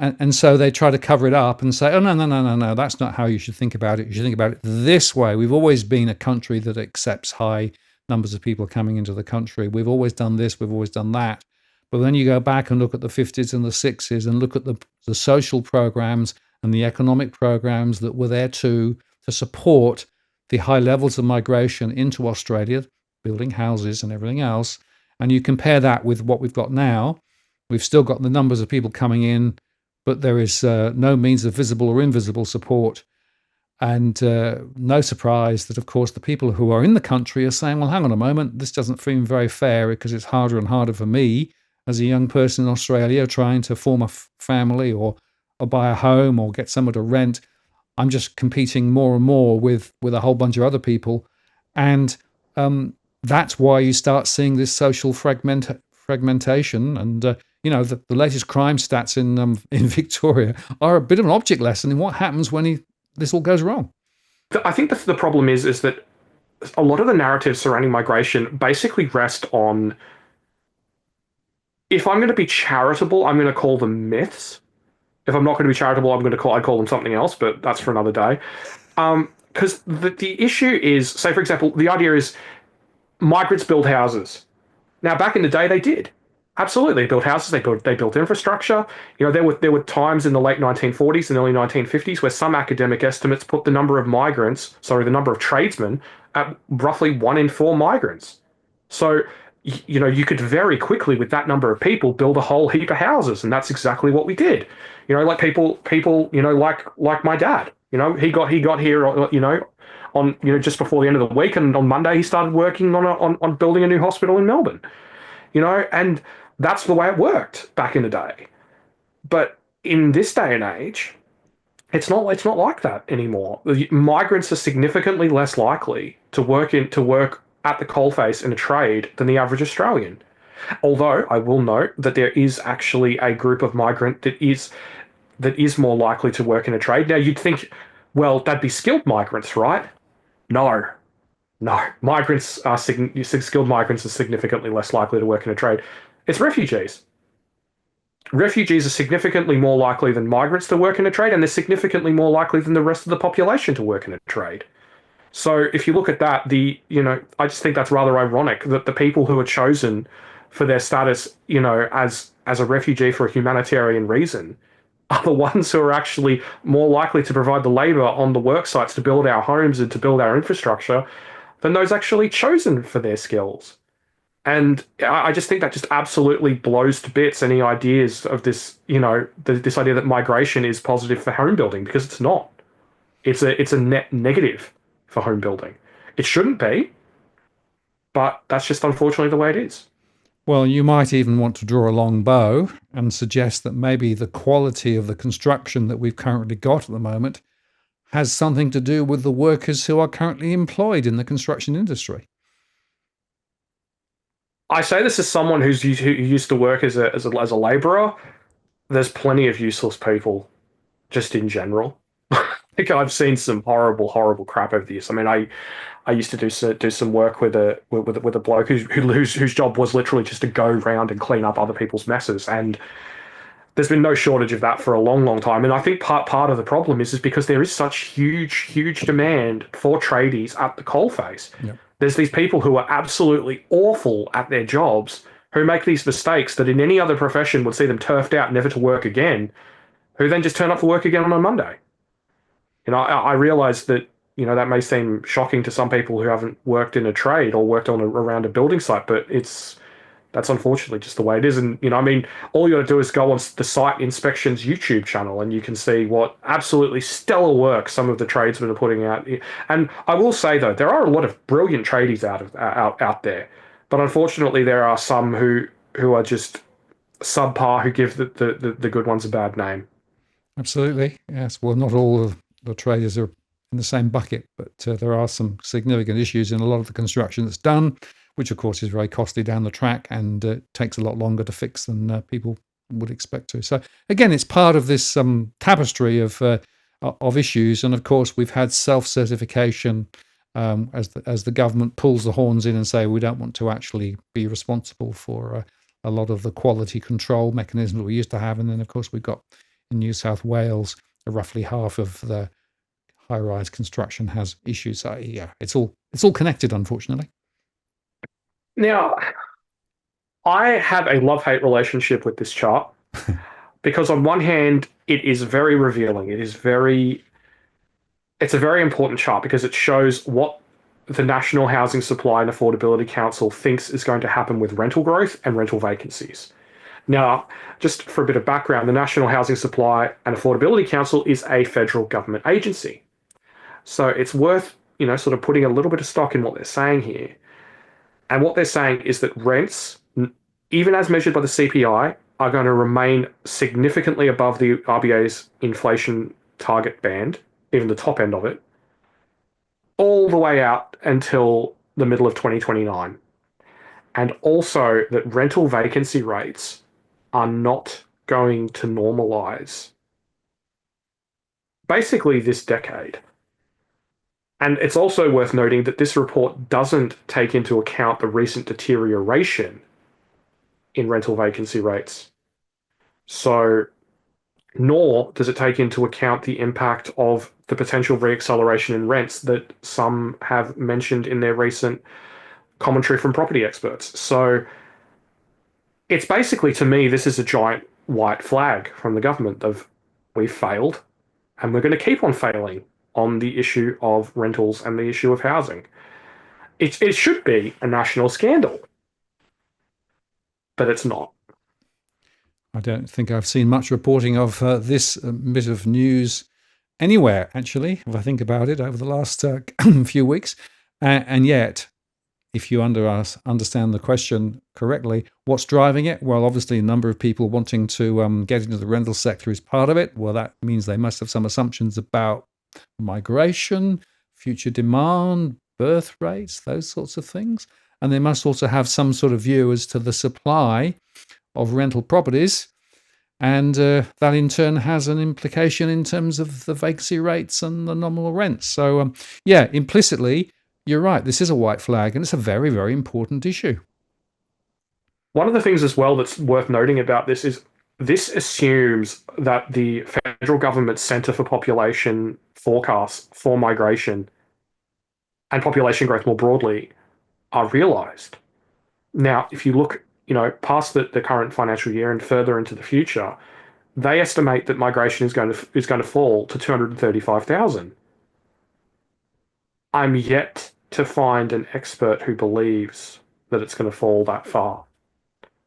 S1: And so they try to cover it up and say, oh, no, no, no, no, no, that's not how you should think about it. You should think about it this way. We've always been a country that accepts high numbers of people coming into the country. We've always done this. We've always done that. But then you go back and look at the 50s and the 60s and look at the social programs and the economic programs that were there to support the high levels of migration into Australia, building houses and everything else. And you compare that with what we've got now. We've still got the numbers of people coming in, but there is no means of visible or invisible support. And no surprise that, of course, the people who are in the country are saying, well, hang on a moment, this doesn't seem very fair because it's harder and harder for me as a young person in Australia trying to form a family or buy a home or get somewhere to rent. I'm just competing more and more with a whole bunch of other people. And that's why you start seeing this social fragmentation. And, the latest crime stats in Victoria are a bit of an object lesson in what happens when this all goes wrong.
S2: I think the problem is that a lot of the narratives surrounding migration basically rest on, if I'm going to be charitable, I'm going to call them myths. If I'm not going to be charitable, I'd call them something else, but that's for another day. Because the issue is, say, for example, the idea is migrants build houses. Now, back in the day, they did. Absolutely, they built houses, they built infrastructure. There were times in the late 1940s and early 1950s where some academic estimates put the number of tradesmen at roughly 1 in 4 migrants. So, you could very quickly, with that number of people, build a whole heap of houses, and that's exactly what we did. Like people, like my dad. He got here, on just before the end of the week, and on Monday he started working on building a new hospital in Melbourne. And that's the way it worked back in the day. But in this day and age, it's not like that anymore. The migrants are significantly less likely to work at the coalface in a trade than the average Australian. Although I will note that there is actually a group of migrant that is more likely to work in a trade. Now, you'd think, Well, that'd be skilled migrants, right? No, no. Skilled migrants are significantly less likely to work in a trade. It's refugees. Refugees are significantly more likely than migrants to work in a trade, and they're significantly more likely than the rest of the population to work in a trade. So if you look at that, I just think that's rather ironic that the people who are chosen for their status, as a refugee for a humanitarian reason, are the ones who are actually more likely to provide the labor on the work sites to build our homes and to build our infrastructure than those actually chosen for their skills. And I just think that just absolutely blows to bits any ideas of this, this idea that migration is positive for home building, because it's not. It's a net negative for home building. It shouldn't be, but that's just unfortunately the way it is.
S1: Well, you might even want to draw a long bow and suggest that maybe the quality of the construction that we've currently got at the moment has something to do with the workers who are currently employed in the construction industry.
S2: I say this as someone who used to work as a labourer. There's plenty of useless people, just in general. I think I've seen some horrible, horrible crap over the years. I mean, I used to do some work with a bloke whose job was literally just to go around and clean up other people's messes, and there's been no shortage of that for a long, long time. And I think part of the problem is because there is such huge demand for tradies at the coalface.
S1: Yep.
S2: There's these people who are absolutely awful at their jobs, who make these mistakes that in any other profession would see them turfed out, never to work again, who then just turn up for work again on a Monday. I realize that that may seem shocking to some people who haven't worked in a trade or worked around a building site, but that's unfortunately just the way it is. And I mean, all you got to do is go on the Site Inspections YouTube channel, and you can see what absolutely stellar work some of the tradesmen are putting out. And I will say though, there are a lot of brilliant tradies out there, but unfortunately, there are some who are just subpar, who give the good ones a bad name.
S1: Absolutely, yes. Well, not all of the traders are in the same bucket, but there are some significant issues in a lot of the construction that's done, which of course is very costly down the track and takes a lot longer to fix than people would expect to. So again, it's part of this tapestry of issues, and of course we've had self-certification as the government pulls the horns in and say we don't want to actually be responsible for a lot of the quality control mechanisms we used to have, and then of course we've got in New South Wales roughly half of the high-rise construction has issues. So yeah, it's all connected, unfortunately.
S2: Now, I have a love-hate relationship with this chart because on one hand, it is very revealing. It's a very important chart because it shows what the National Housing Supply and Affordability Council thinks is going to happen with rental growth and rental vacancies. Now, just for a bit of background, the National Housing Supply and Affordability Council is a federal government agency. So it's worth, sort of putting a little bit of stock in what they're saying here. And what they're saying is that rents, even as measured by the CPI, are going to remain significantly above the RBA's inflation target band, even the top end of it, all the way out until the middle of 2029. And also that rental vacancy rates are not going to normalize basically this decade. And it's also worth noting that this report doesn't take into account the recent deterioration in rental vacancy rates. So, nor does it take into account the impact of the potential reacceleration in rents that some have mentioned in their recent commentary from property experts. So, it's basically, to me, this is a giant white flag from the government of we've failed and we're going to keep on failing on the issue of rentals and the issue of housing. It should be a national scandal, but it's not.
S1: I don't think I've seen much reporting of this bit of news anywhere, actually, if I think about it, over the last few weeks. And yet, if you understand the question correctly, what's driving it? Well, obviously, a number of people wanting to get into the rental sector is part of it. Well, that means they must have some assumptions about migration, future demand, birth rates, those sorts of things. And they must also have some sort of view as to the supply of rental properties. And that in turn has an implication in terms of the vacancy rates and the nominal rents. So, yeah, implicitly, you're right. This is a white flag, and it's a very, very important issue.
S2: One of the things as well that's worth noting about this is this assumes that the federal government's Centre for Population forecasts for migration and population growth more broadly are realised. Now, if you look, past the current financial year and further into the future, they estimate that migration is going to fall to 235,000. I'm yet to find an expert who believes that it's going to fall that far.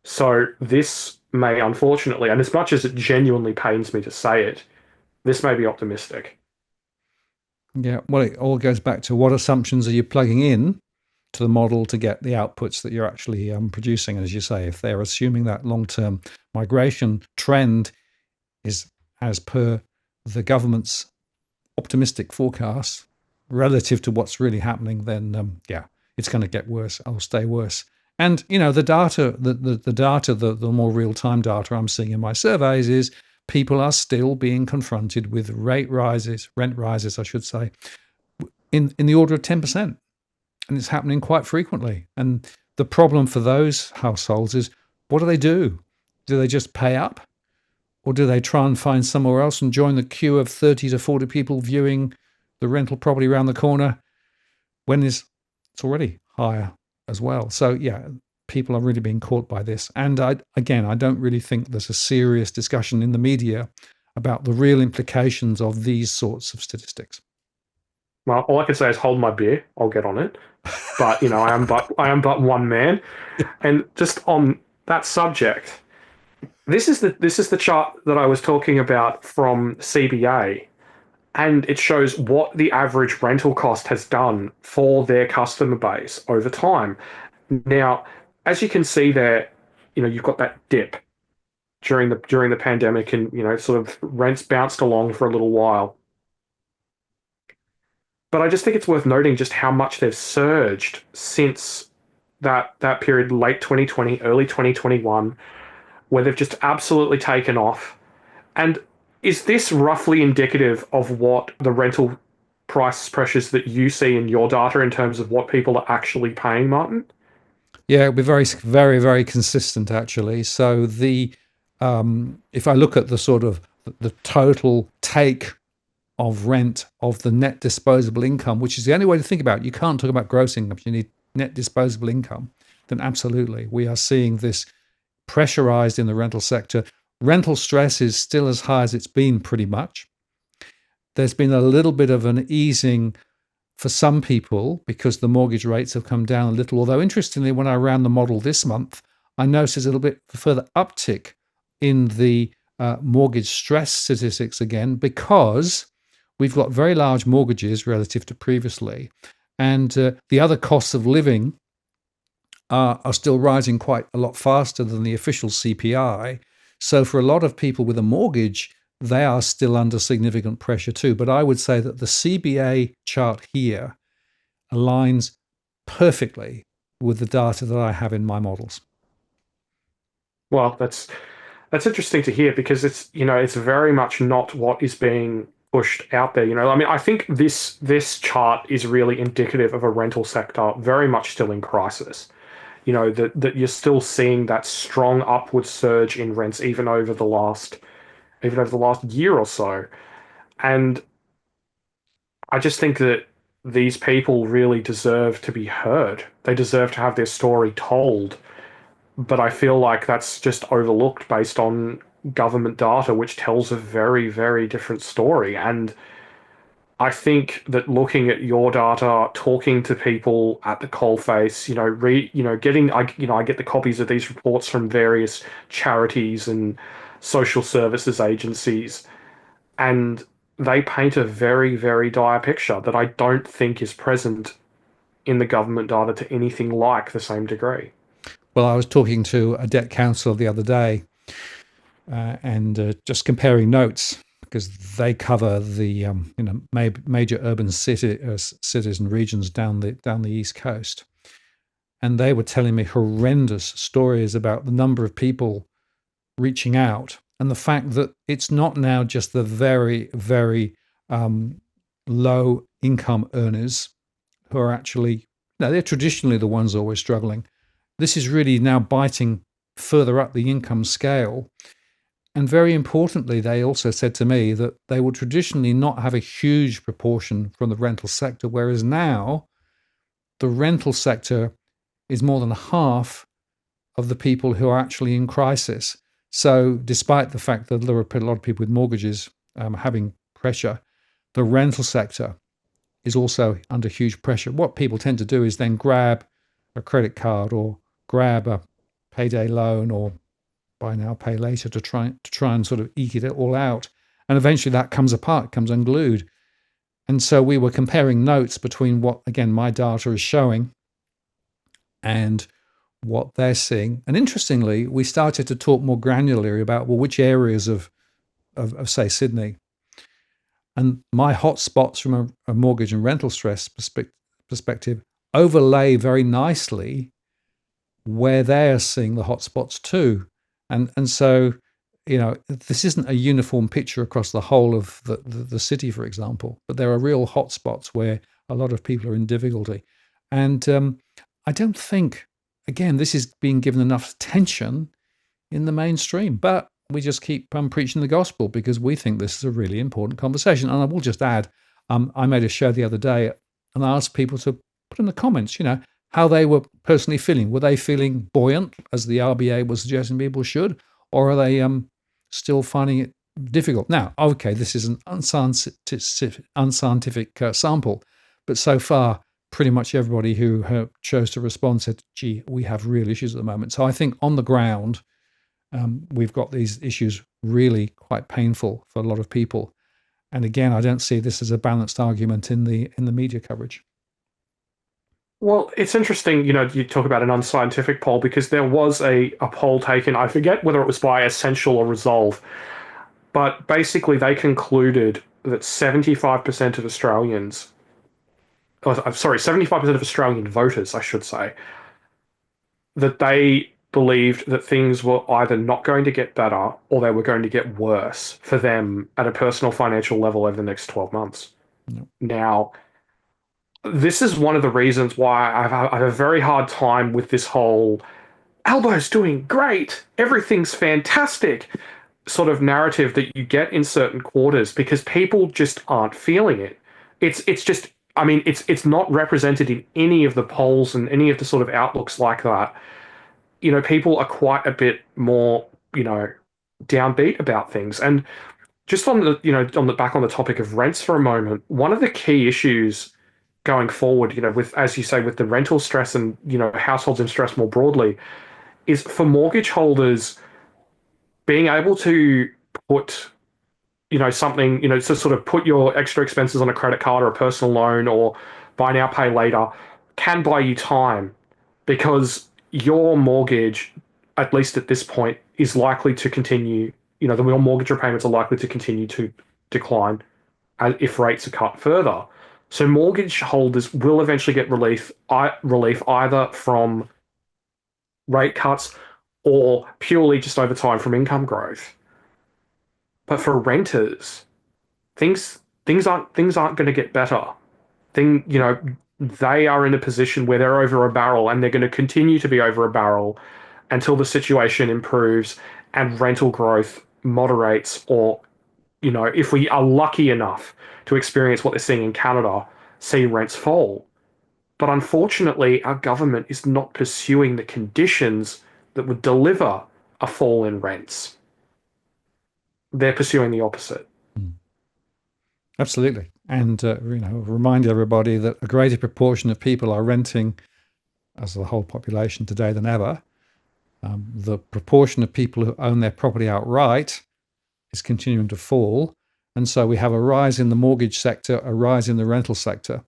S2: So this may, unfortunately, and as much as it genuinely pains me to say it, this may be optimistic.
S1: Yeah, well, it all goes back to what assumptions are you plugging in to the model to get the outputs that you're actually producing. And as you say, if they're assuming that long-term migration trend is as per the government's optimistic forecast relative to what's really happening, then yeah, it's going to get worse. It'll stay worse. And the data, the more real-time data I'm seeing in my surveys is people are still being confronted with rent rises, I should say, in the order of 10%. And it's happening quite frequently. And the problem for those households is, what do? Do they just pay up? Or do they try and find somewhere else and join the queue of 30 to 40 people viewing the rental property around the corner when it's already higher as well? So, yeah, people are really being caught by this. And I don't really think there's a serious discussion in the media about the real implications of these sorts of statistics.
S2: Well, all I can say is hold my beer. I'll get on it. But I am but one man. And just on that subject, this is the chart that I was talking about from CBA, and it shows what the average rental cost has done for their customer base over time. Now, as you can see there, you've got that dip during the pandemic, and sort of rents bounced along for a little while. But I just think it's worth noting just how much they've surged since that period, late 2020, early 2021, where they've just absolutely taken off. And is this roughly indicative of what the rental price pressures that you see in your data in terms of what people are actually paying, Martin?
S1: Yeah, it'll be very, very, very consistent actually. So if I look at the sort of the total take of rent of the net disposable income, which is the only way to think about it. You can't talk about gross income. You need net disposable income. Then absolutely, we are seeing this pressurized in the rental sector. Rental stress is still as high as it's been pretty much. There's been a little bit of an easing for some people because the mortgage rates have come down a little. Although interestingly, when I ran the model this month, I noticed a little bit further uptick in the mortgage stress statistics again, because we've got very large mortgages relative to previously, and the other costs of living are still rising quite a lot faster than the official CPI. So for a lot of people with a mortgage, they are still under significant pressure too. But I would say that the CBA chart here aligns perfectly with the data that I have in my models.
S2: Well, that's interesting to hear, because it's very much not what is being pushed out there. I mean, I think this chart is really indicative of a rental sector very much still in crisis. That you're still seeing that strong upward surge in rents even over the last year or so. And I just think that these people really deserve to be heard. They deserve to have their story told. But I feel like that's just overlooked based on government data, which tells a very, very different story. And I think that looking at your data, talking to people at the coalface, I get the copies of these reports from various charities and social services agencies, and they paint a very, very dire picture that I don't think is present in the government data to anything like the same degree.
S1: Well, I was talking to a debt counsellor the other day and just comparing notes, because they cover the major urban cities and regions down the East Coast, and they were telling me horrendous stories about the number of people reaching out and the fact that it's not now just the very, very low income earners who are actually, no, they're traditionally the ones always struggling. This is really now biting further up the income scale. And very importantly, they also said to me that they would traditionally not have a huge proportion from the rental sector, whereas now the rental sector is more than half of the people who are actually in crisis. So, despite the fact that there are a lot of people with mortgages having pressure, the rental sector is also under huge pressure. What people tend to do is then grab a credit card or grab a payday loan or buy now, pay later to try and sort of eke it all out. And eventually that comes apart, comes unglued. And so we were comparing notes between what, again, my data is showing and what they're seeing. And interestingly, we started to talk more granularly about, well, which areas of say, Sydney. And my hotspots from a mortgage and rental stress perspective overlay very nicely where they're seeing the hotspots too. And so, this isn't a uniform picture across the whole of the city, for example, but there are real hotspots where a lot of people are in difficulty. And I don't think, again, this is being given enough attention in the mainstream, but we just keep preaching the gospel because we think this is a really important conversation. And I will just add, I made a show the other day and I asked people to put in the comments, how they were personally feeling. Were they feeling buoyant, as the RBA was suggesting people should, or are they still finding it difficult? Now, okay, this is an unscientific sample, but so far, pretty much everybody who chose to respond said, gee, we have real issues at the moment. So I think on the ground, we've got these issues really quite painful for a lot of people. And again, I don't see this as a balanced argument in the media coverage.
S2: Well, it's interesting, you talk about an unscientific poll because there was a poll taken, I forget whether it was by Essential or Resolve, but basically they concluded that 75% of Australians, I'm sorry, 75% of Australian voters, I should say, that they believed that things were either not going to get better or they were going to get worse for them at a personal financial level over the next 12 months.
S1: Yep.
S2: Now, this is one of the reasons why I have a very hard time with this whole Albo's doing great, everything's fantastic sort of narrative that you get in certain quarters because people just aren't feeling it. It's just, I mean, it's not represented in any of the polls and any of the sort of outlooks like that. People are quite a bit more, downbeat about things. And just on the topic of rents for a moment, one of the key issues going forward, with, as you say, with the rental stress and, households in stress more broadly, is for mortgage holders being able to put, something, to sort of put your extra expenses on a credit card or a personal loan or buy now, pay later, can buy you time because your mortgage, at least at this point, is likely to continue, the real mortgage repayments are likely to continue to decline if rates are cut further. So mortgage holders will eventually get relief either from rate cuts or purely just over time from income growth. But for renters, things aren't going to get better. They are in a position where they're over a barrel and they're going to continue to be over a barrel until the situation improves and rental growth moderates, or if we are lucky enough to experience what they're seeing in Canada, see rents fall. But unfortunately, our government is not pursuing the conditions that would deliver a fall in rents. They're pursuing the opposite.
S1: Absolutely. And, remind everybody that a greater proportion of people are renting as the whole population today than ever. The proportion of people who own their property outright is continuing to fall. And so we have a rise in the mortgage sector, a rise in the rental sector.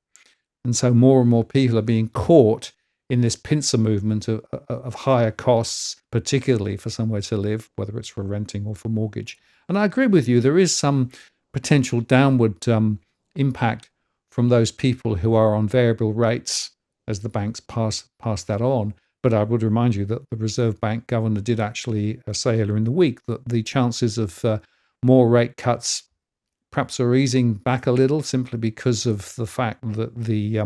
S1: And so more and more people are being caught in this pincer movement of higher costs, particularly for somewhere to live, whether it's for renting or for mortgage. And I agree with you, there is some potential downward impact from those people who are on variable rates as the banks pass that on. But I would remind you that the Reserve Bank governor did actually say earlier in the week that the chances of more rate cuts perhaps are easing back a little, simply because of the fact that the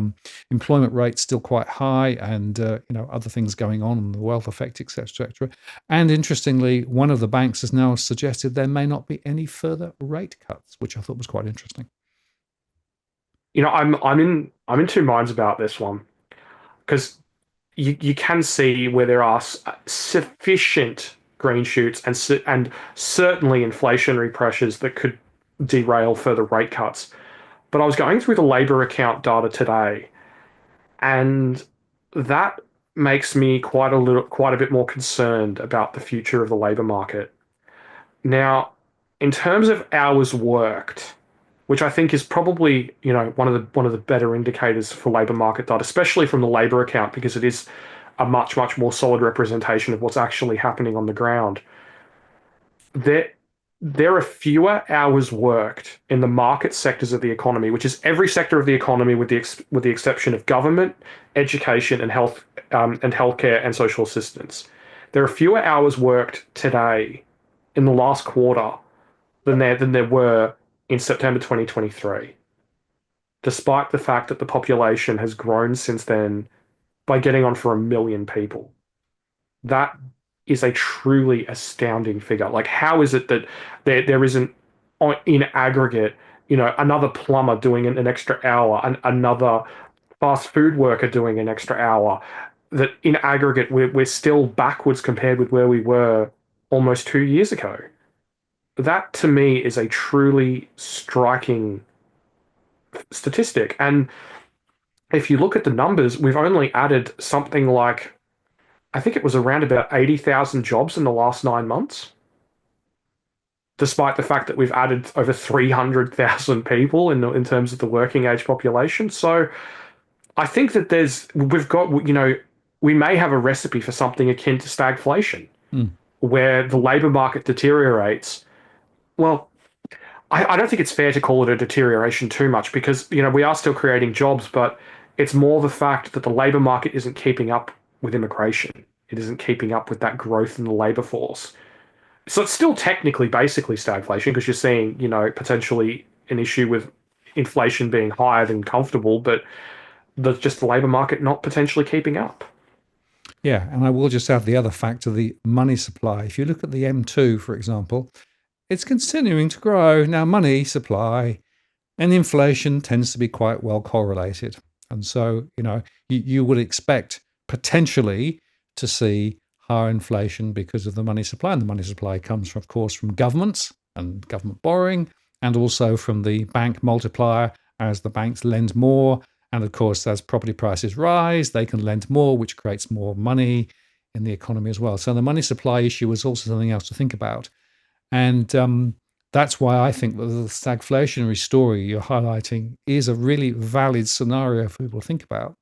S1: employment rate's still quite high, and other things going on, the wealth effect, etc., etc. And interestingly, one of the banks has now suggested there may not be any further rate cuts, which I thought was quite interesting.
S2: I'm in two minds about this one because you can see where there are sufficient green shoots and certainly inflationary pressures that could derail further rate cuts. But I was going through the labor account data today, and that makes me quite a bit more concerned about the future of the labor market. Now, in terms of hours worked, which I think is probably one of the better indicators for labor market data, especially from the labor account, because it is a much more solid representation of what's actually happening on the ground. There there are fewer hours worked in the market sectors of the economy, which is every sector of the economy with the exception of government, education, and healthcare and social assistance. There are fewer hours worked today in the last quarter than there were in September 2023, despite the fact that the population has grown since then by getting on for 1 million people. That is a truly astounding figure. Like, how is it that there isn't in aggregate, another plumber doing an extra hour, and another fast food worker doing an extra hour? That in aggregate, we're still backwards compared with where we were almost 2 years ago. That to me is a truly striking statistic. And if you look at the numbers, we've only added something like, I think it was around about 80,000 jobs in the last 9 months, despite the fact that we've added over 300,000 people in terms of the working age population. So I think that we've got, we may have a recipe for something akin to stagflation,
S1: Mm.
S2: where the labor market deteriorates. Well, I don't think it's fair to call it a deterioration too much, because we are still creating jobs, but it's more the fact that the labor market isn't keeping up with immigration. It isn't keeping up with that growth in the labor force. So it's still technically basically stagflation, because you're seeing, potentially an issue with inflation being higher than comfortable, but just the labor market not potentially keeping up.
S1: Yeah, and I will just add the other factor, the money supply. If you look at the M2, for example, it's continuing to grow. Now, money supply and inflation tends to be quite well correlated. And so, you would expect potentially to see higher inflation because of the money supply. And the money supply comes, from, of course, from governments and government borrowing, and also from the bank multiplier as the banks lend more. And of course, as property prices rise, they can lend more, which creates more money in the economy as well. So the money supply issue is also something else to think about. And that's why I think that the stagflationary story you're highlighting is a really valid scenario for people to think about,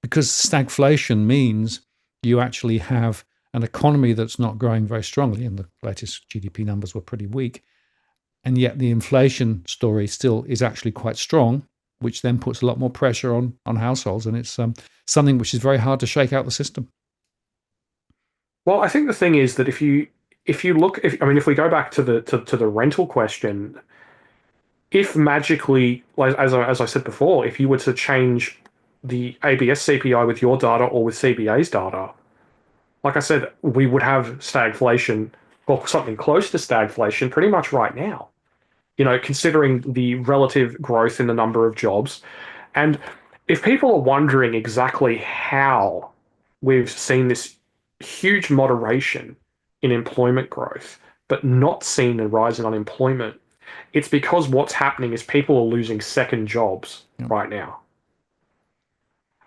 S1: because stagflation means you actually have an economy that's not growing very strongly, and the latest GDP numbers were pretty weak, and yet the inflation story still is actually quite strong, which then puts a lot more pressure on households, and it's something which is very hard to shake out the system.
S2: Well, I think the thing is that if we go back to the rental question, if magically, like, as I said before, if you were to change the ABS CPI with your data or with CBA's data, like I said, we would have stagflation or something close to stagflation pretty much right now. Considering the relative growth in the number of jobs. And if people are wondering exactly how we've seen this huge moderation in employment growth, but not seen a rise in unemployment, it's because what's happening is people are losing second jobs
S1: Yeah.
S2: right now.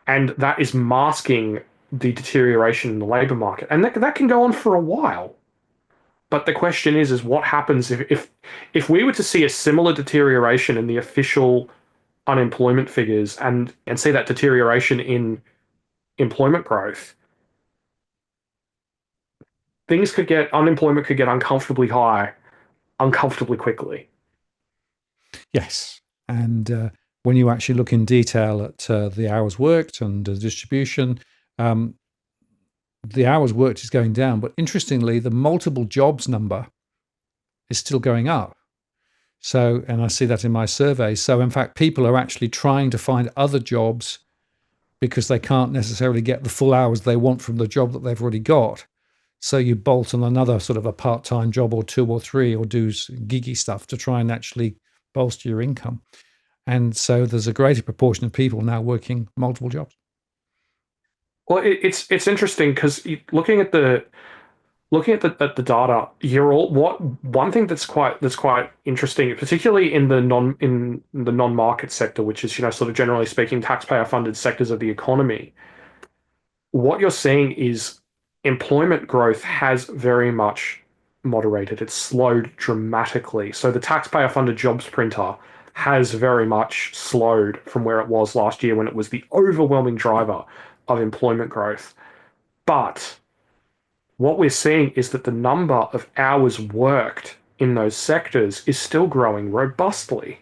S2: And that is masking the deterioration in the labor market. And that can go on for a while. But the question is what happens if we were to see a similar deterioration in the official unemployment figures, and see that deterioration in employment growth? Unemployment could get uncomfortably high, uncomfortably quickly.
S1: Yes. And when you actually look in detail at the hours worked and the distribution, um, the hours worked is going down, but interestingly, the multiple jobs number is still going up. So, and I see that in my survey. So, in fact, people are actually trying to find other jobs because they can't necessarily get the full hours they want from the job that they've already got. So you bolt on another sort of a part-time job or two or three, or do giggy stuff to try and actually bolster your income. And so there's a greater proportion of people now working multiple jobs.
S2: Well, it's interesting because looking at the data, you're all what one thing that's quite interesting, particularly in the non-market sector, which is sort of generally speaking taxpayer funded sectors of the economy. What you're seeing is employment growth has very much moderated. It's slowed dramatically. So the taxpayer funded jobs printer has very much slowed from where it was last year when it was the overwhelming driver of employment growth. But what we're seeing is that the number of hours worked in those sectors is still growing robustly.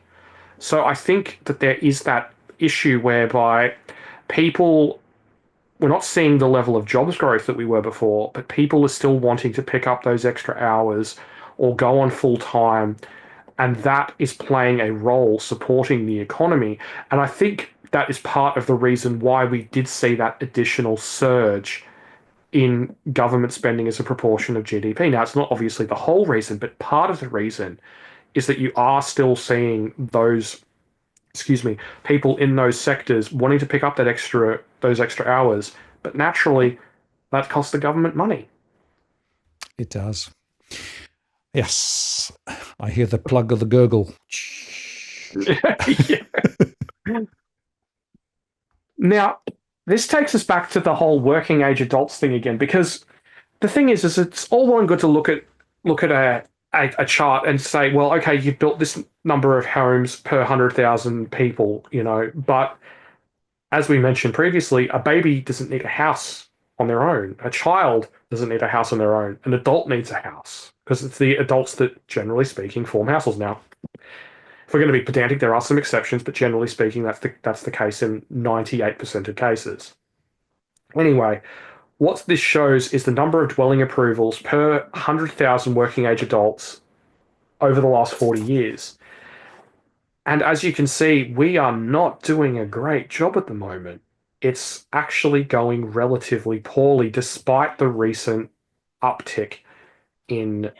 S2: So I think that there is that issue whereby people, we're not seeing the level of jobs growth that we were before, but people are still wanting to pick up those extra hours or go on full time. And that is playing a role supporting the economy. And I think that is part of the reason why we did see that additional surge in government spending as a proportion of GDP. Now, it's not obviously the whole reason, but part of the reason is that you are still seeing those, people in those sectors wanting to pick up those extra hours, but naturally, that costs the government money.
S1: It does. Yes, I hear the plug of the gurgle.
S2: Now, this takes us back to the whole working age adults thing again, because the thing is it's all well and good to look at a chart and say, well, okay, you've built this number of homes per 100,000 people, but as we mentioned previously, a baby doesn't need a house on their own. A child doesn't need a house on their own. An adult needs a house because it's the adults that, generally speaking, form households. Now, if we're going to be pedantic, there are some exceptions, but generally speaking, that's the case in 98% of cases. Anyway, what this shows is the number of dwelling approvals per 100,000 working age adults over the last 40 years. And as you can see, we are not doing a great job at the moment. It's actually going relatively poorly despite the recent uptick in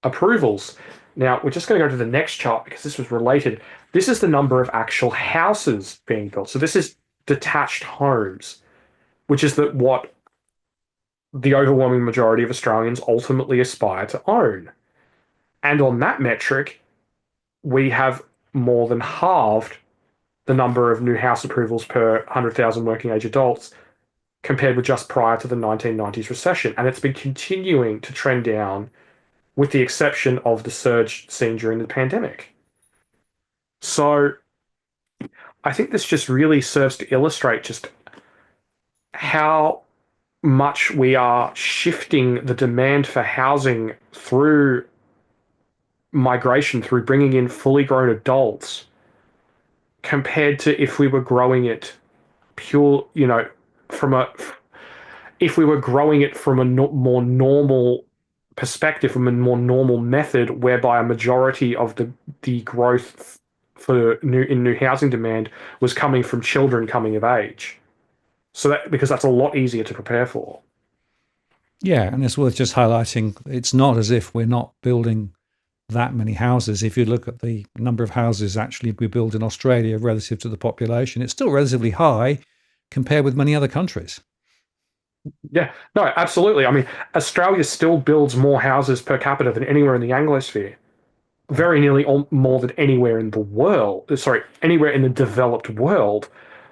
S2: approvals. Now, we're just going to go to the next chart because this was related. This is the number of actual houses being built. So this is detached homes, which is what the overwhelming majority of Australians ultimately aspire to own. And on that metric, we have more than halved the number of new house approvals per 100,000 working age adults compared with just prior to the 1990s recession. And it's been continuing to trend down with the exception of the surge seen during the pandemic. So I think this just really serves to illustrate just how much we are shifting the demand for housing through migration, through bringing in fully grown adults, compared to if we were growing it pure, if we were growing it from a more normal perspective, from a more normal method, whereby a majority of the growth for new housing demand was coming from children coming of age. So because that's a lot easier to prepare for.
S1: Yeah, and it's worth just highlighting, it's not as if we're not building that many houses. If you look at the number of houses actually we build in Australia relative to the population, it's still relatively high compared with many other countries.
S2: Yeah, no, absolutely. I mean, Australia still builds more houses per capita than anywhere in the Anglosphere. Very nearly more than anywhere in the world. Sorry, anywhere in the developed world.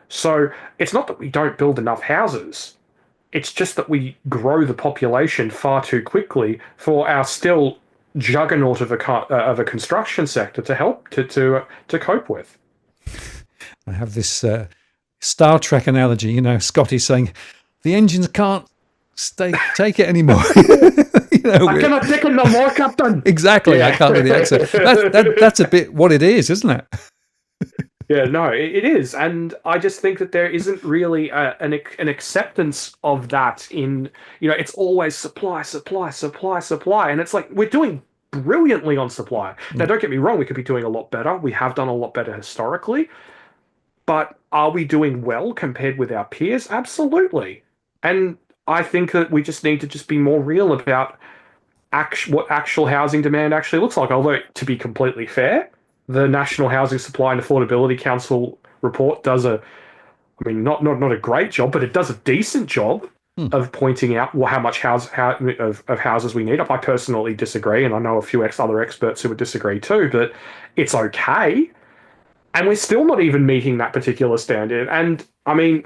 S2: So it's not that we don't build enough houses. It's just that we grow the population far too quickly for our still juggernaut of a construction sector to help to cope with.
S1: I have this Star Trek analogy, Scotty saying, the engines can't take it anymore.
S2: I cannot take it no more, Captain.
S1: Exactly, yeah. I can't do the accent. That's a bit what it is, isn't it?
S2: Yeah, no, it is, and I just think that there isn't really an acceptance of that in, it's always supply, supply, supply, supply, and it's like we're doing brilliantly on supply. Now,
S1: Yeah.
S2: don't get me wrong, we could be doing a lot better. We have done a lot better historically, but are we doing well compared with our peers? Absolutely. And I think that we just need to just be more real about what actual housing demand actually looks like. Although, to be completely fair, the National Housing Supply and Affordability Council report does I mean, not a great job, but it does a decent job
S1: Hmm.
S2: of pointing out how much of houses we need. I personally disagree, and I know a few other experts who would disagree too, but it's okay. And we're still not even meeting that particular standard. And I mean,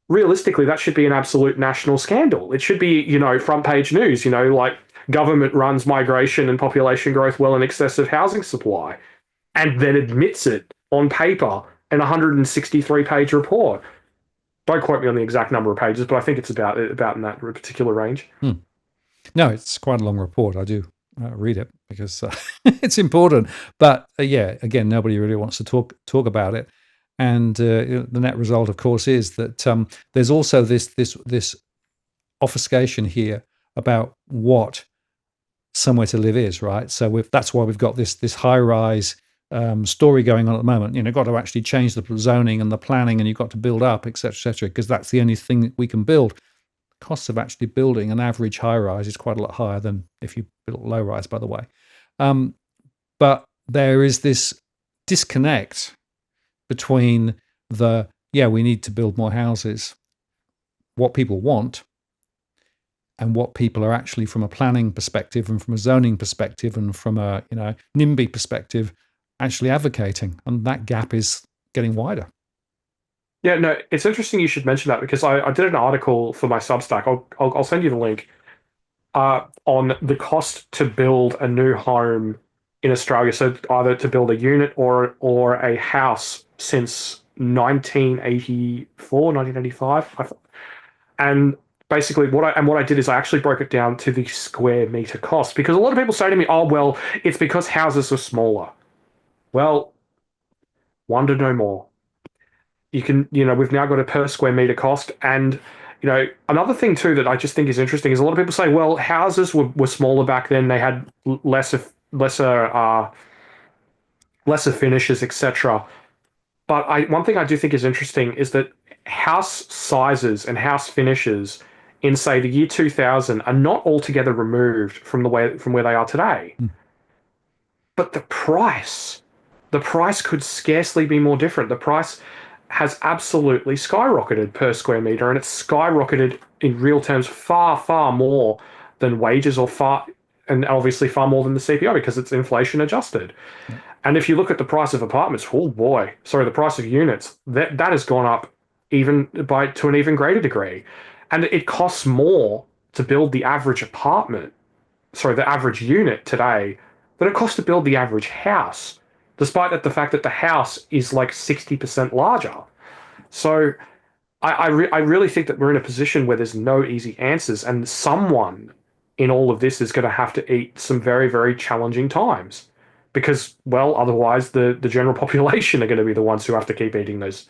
S2: realistically, that should be an absolute national scandal. It should be, front page news, like government runs migration and population growth well in excess of housing supply, and then admits it on paper in a 163-page report. Don't quote me on the exact number of pages, but I think it's about in that particular range.
S1: Hmm. No, it's quite a long report. I do read it because it's important. But yeah, again, nobody really wants to talk about it. And the net result, of course, is that there's also this obfuscation here about what somewhere to live is, right? So that's why we've got this high rise story going on at the moment. You've got to actually change the zoning and the planning, and you've got to build up, etc., because that's the only thing that we can build. Costs of actually building an average high rise is quite a lot higher than if you built low rise, by the way. Um, but there is this disconnect between we need to build more houses, what people want, and what people are actually, from a planning perspective and from a zoning perspective and from a NIMBY perspective, actually advocating, and that gap is getting wider.
S2: Yeah, no, it's interesting you should mention that because I did an article for my Substack. I'll send you the link on the cost to build a new home in Australia. So either to build a unit or a house since 1984, 1985. And basically what I did is I actually broke it down to the square meter cost because a lot of people say to me, "Oh, well, it's because houses are smaller." Well, wonder no more. We've now got a per square meter cost. And, another thing too that I just think is interesting is a lot of people say, well, houses were smaller back then. They had lesser finishes, etc. But one thing I do think is interesting is that house sizes and house finishes in, say, the year 2000 are not altogether removed from where they are today.
S1: Hmm.
S2: But the price could scarcely be more different. The price has absolutely skyrocketed per square meter, and it's skyrocketed in real terms far, far more than wages and obviously far more than the CPI because it's inflation adjusted.
S1: Yeah.
S2: And if you look at the price of apartments, oh boy, sorry, the price of units, that has gone up to an even greater degree. And it costs more to build the average unit today than it costs to build the average house, despite the fact that the house is like 60% larger. So I really think that we're in a position where there's no easy answers, and someone in all of this is going to have to eat some very, very challenging times because, well, otherwise the general population are going to be the ones who have to keep eating those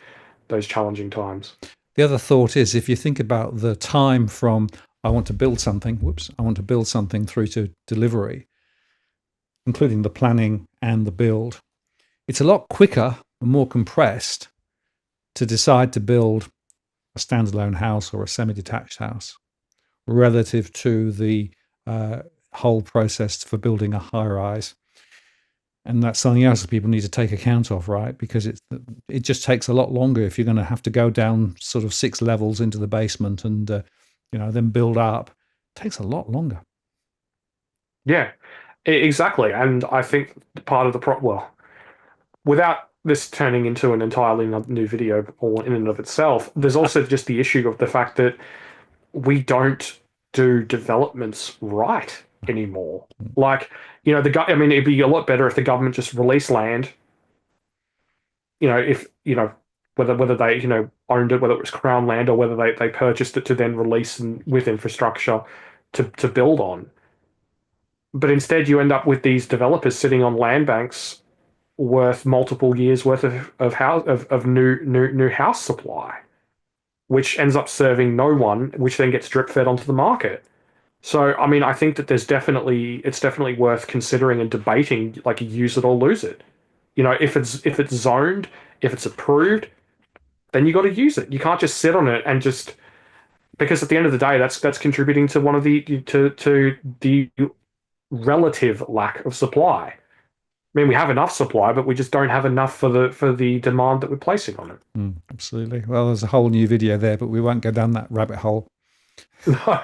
S2: challenging times.
S1: The other thought is, if you think about the time from I want to build something, through to delivery, including the planning and the build, it's a lot quicker and more compressed to decide to build a standalone house or a semi-detached house relative to the whole process for building a high rise. And that's something else that people need to take account of, right? Because it just takes a lot longer if you're going to have to go down sort of 6 levels into the basement and then build up. It takes a lot longer.
S2: Yeah, exactly. And I think part of the well, without this turning into an entirely new video all in and of itself, there's also just the issue of the fact that we don't do developments right anymore. Like, I mean, it'd be a lot better if the government just released land. If whether they owned it, whether it was crown land or whether they purchased it to then release and with infrastructure to build on. But instead, you end up with these developers sitting on land banks worth multiple years worth of house of new house supply, which ends up serving no one, which then gets drip fed onto the market. So, I mean, I think that it's definitely worth considering and debating, like use it or lose it. If it's zoned, if it's approved, then you got to use it. You can't just sit on it and just because at the end of the day, that's contributing to one of the the relative lack of supply. I mean, we have enough supply, but we just don't have enough for the demand that we're placing on it.
S1: Absolutely. Well, there's a whole new video there, but we won't go down that rabbit hole.
S2: No,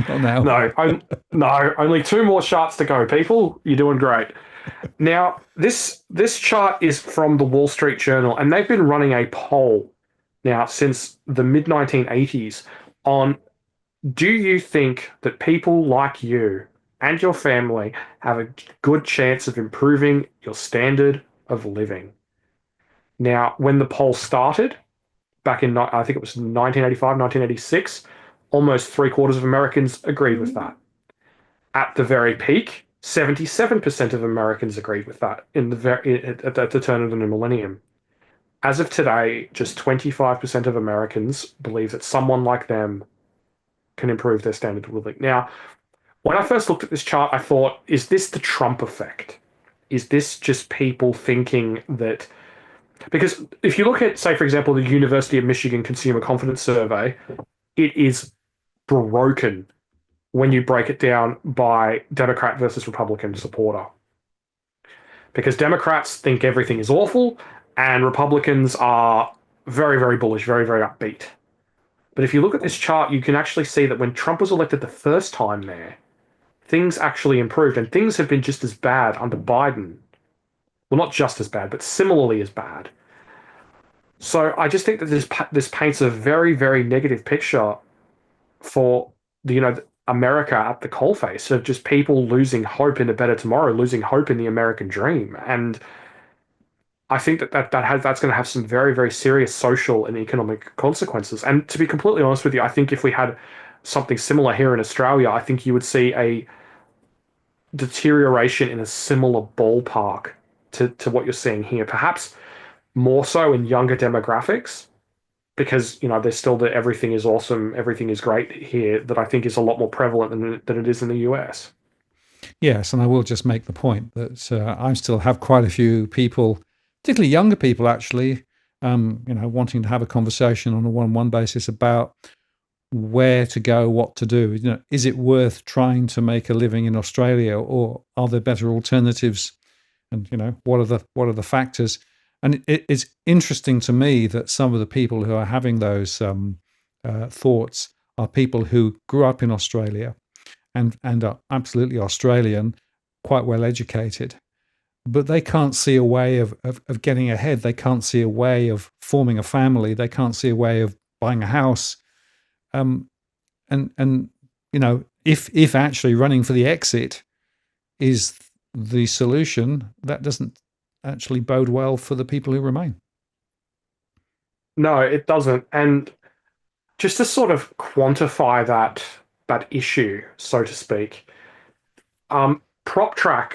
S1: Not now.
S2: no, only two more charts to go, people. You're doing great. Now, this chart is from the Wall Street Journal, and they've been running a poll now since the mid 1980s on do you think that people like you and your family have a good chance of improving your standard of living? Now, when the poll started back in, I think it was 1985, 1986, almost three quarters of Americans agreed with that. At the very peak, 77% of Americans agreed with that at the turn of the new millennium. As of today, just 25% of Americans believe that someone like them can improve their standard of living. Now, when I first looked at this chart, I thought, is this the Trump effect? Is this just people thinking that? Because if you look at, say, for example, the University of Michigan Consumer Confidence Survey, it is broken when you break it down by Democrat versus Republican supporter. Because Democrats think everything is awful, and Republicans are very, very bullish, very, very upbeat. But if you look at this chart, you can actually see that when Trump was elected the first time there, things actually improved, and things have been just as bad under Biden. Well, not just as bad, but similarly as bad. So I just think that this paints a very, very negative picture for America at the coalface of just people losing hope in a better tomorrow, losing hope in the American dream, and I think that's going to have some very, very serious social and economic consequences. And to be completely honest with you, I think if we had something similar here in Australia, I think you would see a deterioration in a similar ballpark to what you're seeing here. Perhaps more so in younger demographics, because there's still the everything is awesome, everything is great here that I think is a lot more prevalent than it is in the US.
S1: Yes, and I will just make the point that I still have quite a few people, particularly younger people, actually, wanting to have a conversation on a one-on-one basis about where to go, what to do. Is it worth trying to make a living in Australia, or are there better alternatives? And what are the factors? And it's interesting to me that some of the people who are having those thoughts are people who grew up in Australia and are absolutely Australian, quite well educated, but they can't see a way of getting ahead. They can't see a way of forming a family. They can't see a way of buying a house. And if actually running for the exit is the solution, that doesn't actually bode well for the people who remain.
S2: No, it doesn't. And just to sort of quantify that issue, so to speak, PropTrack,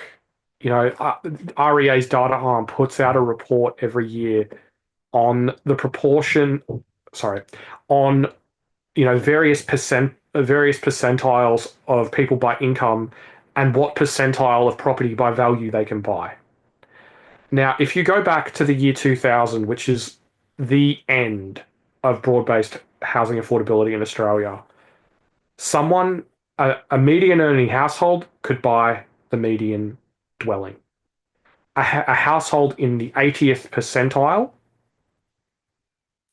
S2: REA's data arm puts out a report every year on the proportion, sorry, on various percentiles of people by income and what percentile of property by value they can buy. Now, if you go back to the year 2000, which is the end of broad-based housing affordability in Australia, a median earning household could buy the median dwelling. A household in the 80th percentile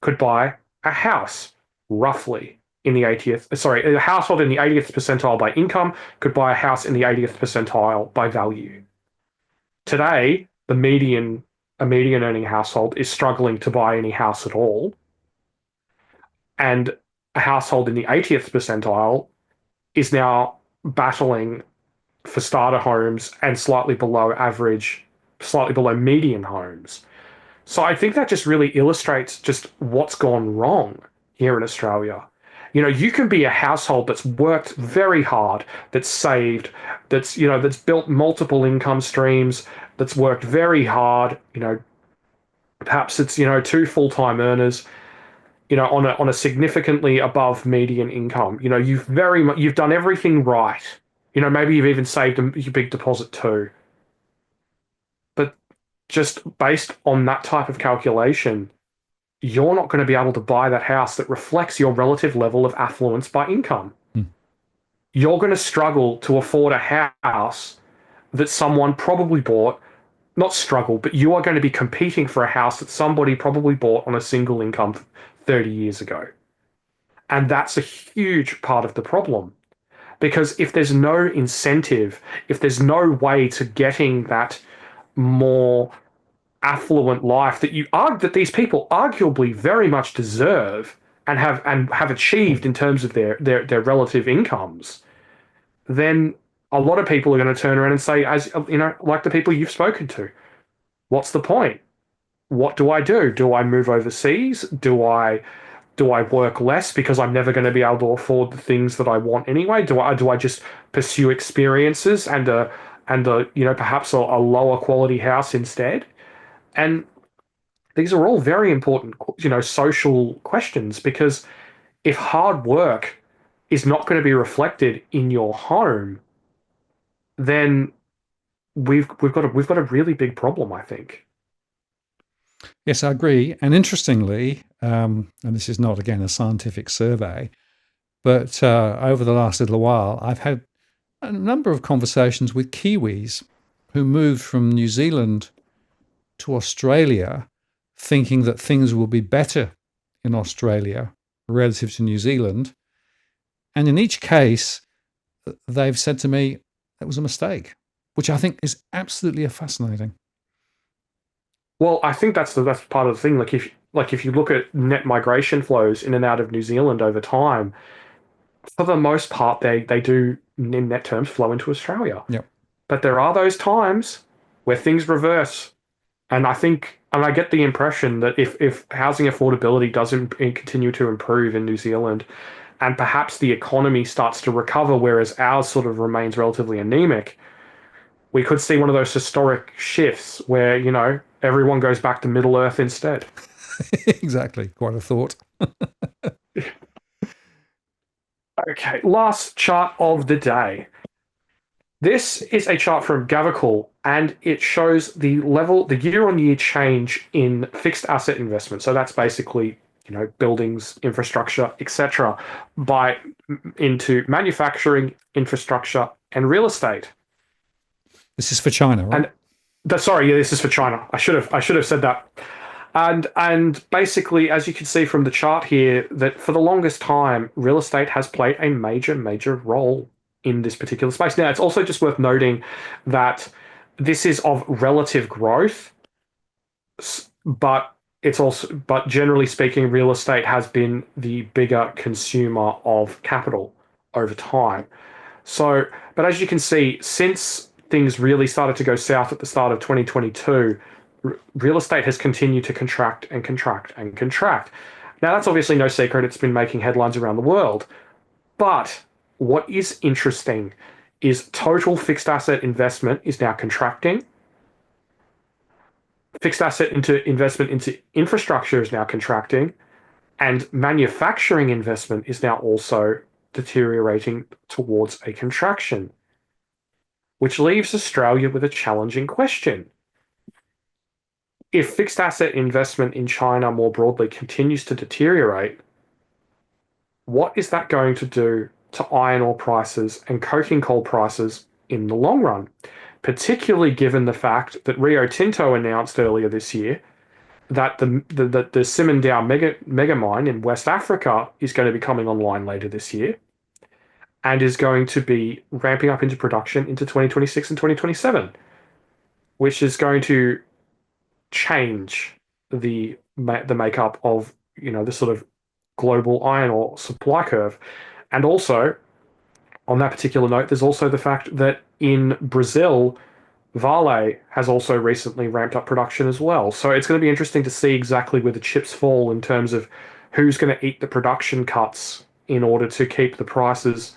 S2: could buy a house roughly in the 80th. Sorry, a household in the 80th percentile by income could buy a house in the 80th percentile by value. Today, a median earning household is struggling to buy any house at all. And a household in the 80th percentile is now battling for starter homes and slightly below average, slightly below median homes. So I think that just really illustrates just what's gone wrong here in Australia. You can be a household that's worked very hard, that's saved, that's built multiple income streams, that's worked very hard. Perhaps it's two full-time earners. On a significantly above median income. You've done everything right. Maybe you've even saved your big deposit too. But just based on that type of calculation, you're not going to be able to buy that house that reflects your relative level of affluence by income.
S1: Hmm.
S2: You're going to struggle to afford a house that someone probably bought, not struggle, but you are going to be competing for a house that somebody probably bought on a single income 30 years ago. And that's a huge part of the problem. Because if there's no incentive, if there's no way to getting that more affluent life that these people arguably very mumuch deserve and have achieved in terms of their relative incomes, then a lot of people are going to turn around and say, as like the people you've spoken to, what's the point? What do I do? Do I move overseas? Do I work less because I'm never going to be able to afford the things that I want anyway? Do I just pursue experiences and perhaps a lower quality house instead? And these are all very important, social questions, because if hard work is not going to be reflected in your home, then we've got a really big problem, I think.
S1: Yes, I agree. And interestingly, and this is not again a scientific survey, but over the last little while, I've had a number of conversations with Kiwis who moved from New Zealand to Australia, thinking that things will be better in Australia relative to New Zealand. And in each case, they've said to me, it was a mistake, which I think is absolutely fascinating.
S2: Well, I think that's part of the thing. Like if you look at net migration flows in and out of New Zealand over time, for the most part, they do in net terms flow into Australia.
S1: Yep.
S2: But there are those times where things reverse. And I get the impression that if housing affordability doesn't continue to improve in New Zealand, and perhaps the economy starts to recover, whereas ours sort of remains relatively anemic, we could see one of those historic shifts where, everyone goes back to Middle Earth instead.
S1: Exactly. Quite a thought.
S2: Okay, last chart of the day. This is a chart from Gavical, and it shows the year-on-year change in fixed asset investment. So that's basically, buildings, infrastructure, etc., by into manufacturing, infrastructure, and real estate.
S1: This is for China, right?
S2: And sorry, yeah, this is for China. I should have said that. And basically, as you can see from the chart here, that for the longest time, real estate has played a major role in this particular space. Now, it's also just worth noting that this is of relative growth, but generally speaking, real estate has been the bigger consumer of capital over time. So, but as you can see, since things really started to go south at the start of 2022, real estate has continued to contract and contract and contract. Now, that's obviously no secret. It's been making headlines around the world. But what is interesting is total fixed asset investment is now contracting. Fixed asset into investment into infrastructure is now contracting. And manufacturing investment is now also deteriorating towards a contraction, which leaves Australia with a challenging question. If fixed asset investment in China more broadly continues to deteriorate, what is that going to do to iron ore prices and coking coal prices in the long run? Particularly given the fact that Rio Tinto announced earlier this year that the Simandou mega mine in West Africa is going to be coming online later this year and is going to be ramping up into production into 2026 and 2027, which is going to change the makeup of the sort of global iron ore supply curve. And also, on that particular note, there's also the fact that in Brazil, Vale has also recently ramped up production as well. So it's going to be interesting to see exactly where the chips fall in terms of who's going to eat the production cuts in order to keep the prices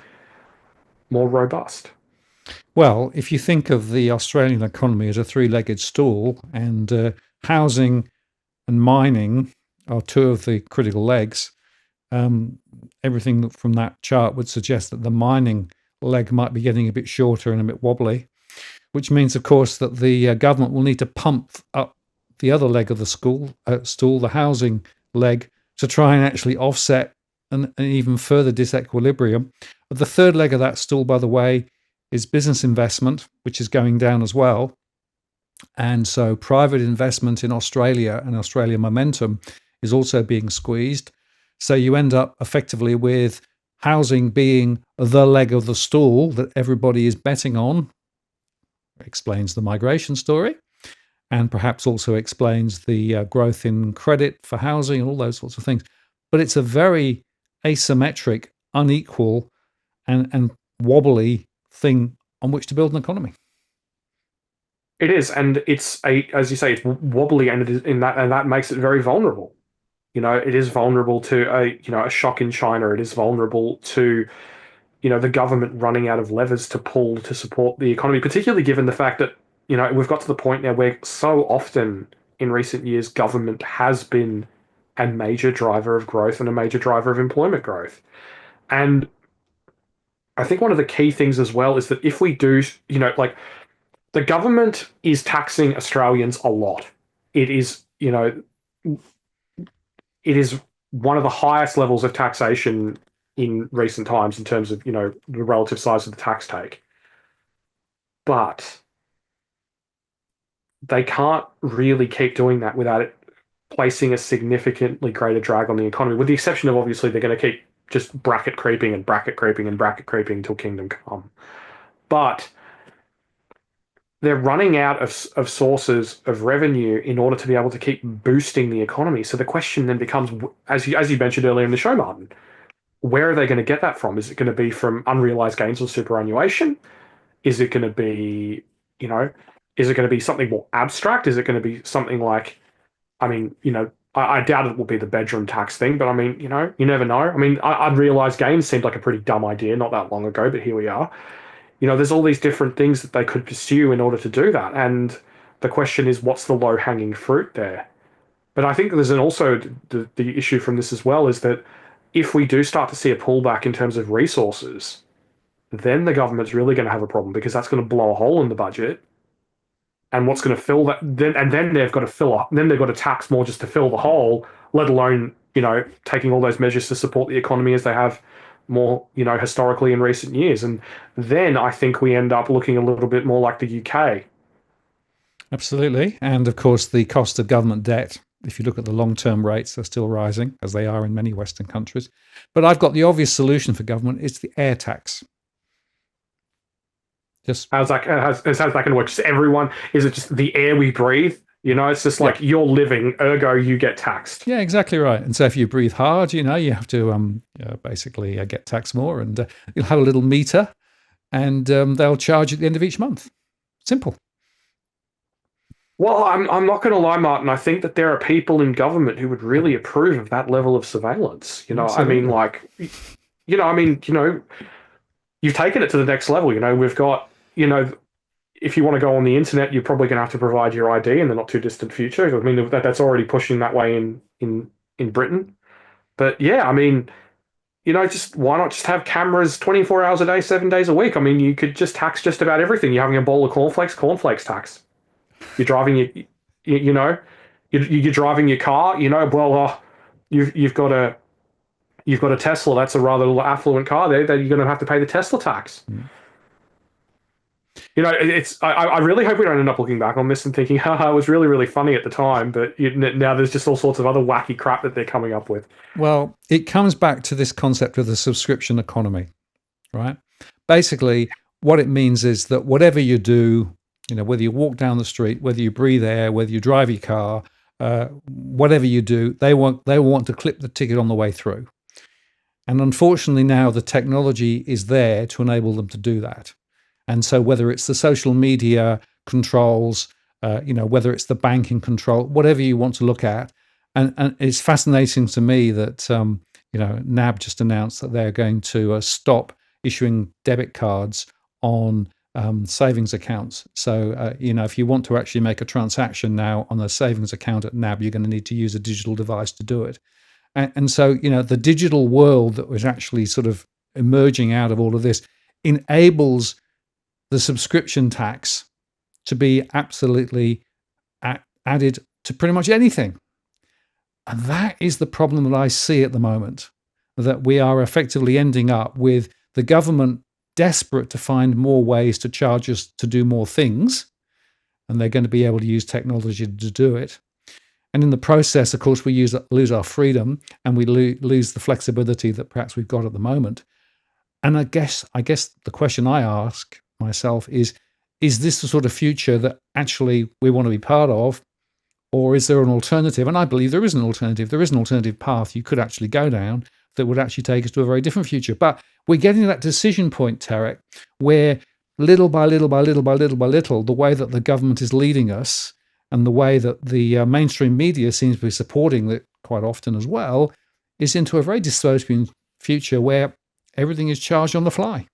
S2: more robust.
S1: Well, if you think of the Australian economy as a three-legged stool, and housing and mining are two of the critical legs, um, everything from that chart would suggest that the mining leg might be getting a bit shorter and a bit wobbly, which means, of course, that the government will need to pump up the other leg of the stool, the housing leg, to try and actually offset an even further disequilibrium. The third leg of that stool, by the way, is business investment, which is going down as well. And so private investment in Australia and Australia momentum is also being squeezed. So you end up effectively with housing being the leg of the stool that everybody is betting on. Explains the migration story, and perhaps also explains the growth in credit for housing and all those sorts of things. But it's a very asymmetric, unequal, and wobbly thing on which to build an economy.
S2: It is, and it's as you say, it's wobbly, and it is in that, and that makes it very vulnerable. It is vulnerable to a shock in China. It is vulnerable to the government running out of levers to pull to support the economy, particularly given the fact that we've got to the point now where so often in recent years government has been a major driver of growth and a major driver of employment growth. And I think one of the key things as well is that if we do, like the government is taxing Australians a lot. It is, it is one of the highest levels of taxation in recent times in terms of, the relative size of the tax take. But they can't really keep doing that without it placing a significantly greater drag on the economy, with the exception of obviously they're going to keep just bracket creeping and bracket creeping and bracket creeping until kingdom come. But they're running out of sources of revenue in order to be able to keep boosting the economy. So the question then becomes, as you mentioned earlier in the show, Martin, where are they going to get that from? Is it going to be from unrealized gains or superannuation? Is it going to be, you know, is it going to be something more abstract? Is it going to be something like, I mean, I doubt it will be the bedroom tax thing, but I mean, you never know. I mean, unrealized gains seemed like a pretty dumb idea not that long ago, but here we are. There's all these different things that they could pursue in order to do that. And the question is, what's the low hanging fruit there? But I think there's also the issue from this as well is that if we do start to see a pullback in terms of resources, then the government's really going to have a problem because that's going to blow a hole in the budget. And what's going to fill that? Then they've got to fill up. Then they've got to tax more just to fill the hole, let alone taking all those measures to support the economy as they have more historically in recent years. And then I think we end up looking a little bit more like the UK.
S1: Absolutely. And of course, the cost of government debt, if you look at the long term rates, are still rising, as they are in many Western countries. But I've got the obvious solution for government, it's the air tax. Just
S2: How's that going to work? Just everyone? Is it just the air we breathe? It's just like you're living, ergo you get taxed.
S1: Yeah, exactly right. And so if you breathe hard, you have to basically get taxed more, and you'll have a little meter, and they'll charge you at the end of each month. Simple.
S2: Well, I'm not going to lie, Martin. I think that there are people in government who would really approve of that level of surveillance.
S1: Absolutely.
S2: You've taken it to the next level. We've got, if you want to go on the internet, you're probably going to have to provide your ID in the not too distant future. I mean, that's already pushing that way in Britain. But yeah, I mean, just why not just have cameras 24 hours a day, 7 days a week? I mean, you could just tax just about everything. You're having a bowl of cornflakes tax. You're driving you're driving your car. Well, you've got a Tesla. That's a rather affluent car. There, that you're going to have to pay the Tesla tax.
S1: Mm.
S2: I really hope we don't end up looking back on this and thinking, haha, it was really, really funny at the time, but now there's just all sorts of other wacky crap that they're coming up with.
S1: Well, it comes back to this concept of the subscription economy, right? Basically, what it means is that whatever you do, whether you walk down the street, whether you breathe air, whether you drive your car, whatever you do, they want to clip the ticket on the way through. And unfortunately, now the technology is there to enable them to do that. And so whether it's the social media controls, whether it's the banking control, whatever you want to look at, and it's fascinating to me that NAB just announced that they're going to stop issuing debit cards on savings accounts. So, if you want to actually make a transaction now on a savings account at NAB, you're going to need to use a digital device to do it. And so, the digital world that was actually sort of emerging out of all of this enables the subscription tax to be absolutely added to pretty much anything. And that is the problem that I see at the moment, that we are effectively ending up with the government desperate to find more ways to charge us to do more things. And they're going to be able to use technology to do it. And in the process, of course, we lose our freedom and we lose the flexibility that perhaps we've got at the moment. And I guess the question I ask myself is this the sort of future that actually we want to be part of? Or is there an alternative? And I believe there is an alternative. There is an alternative path you could actually go down that would actually take us to a very different future. But we're getting to that decision point, Tarric, where little by little by little by little by little, the way that the government is leading us and the way that the mainstream media seems to be supporting it quite often as well, is into a very dystopian future where everything is charged on the fly.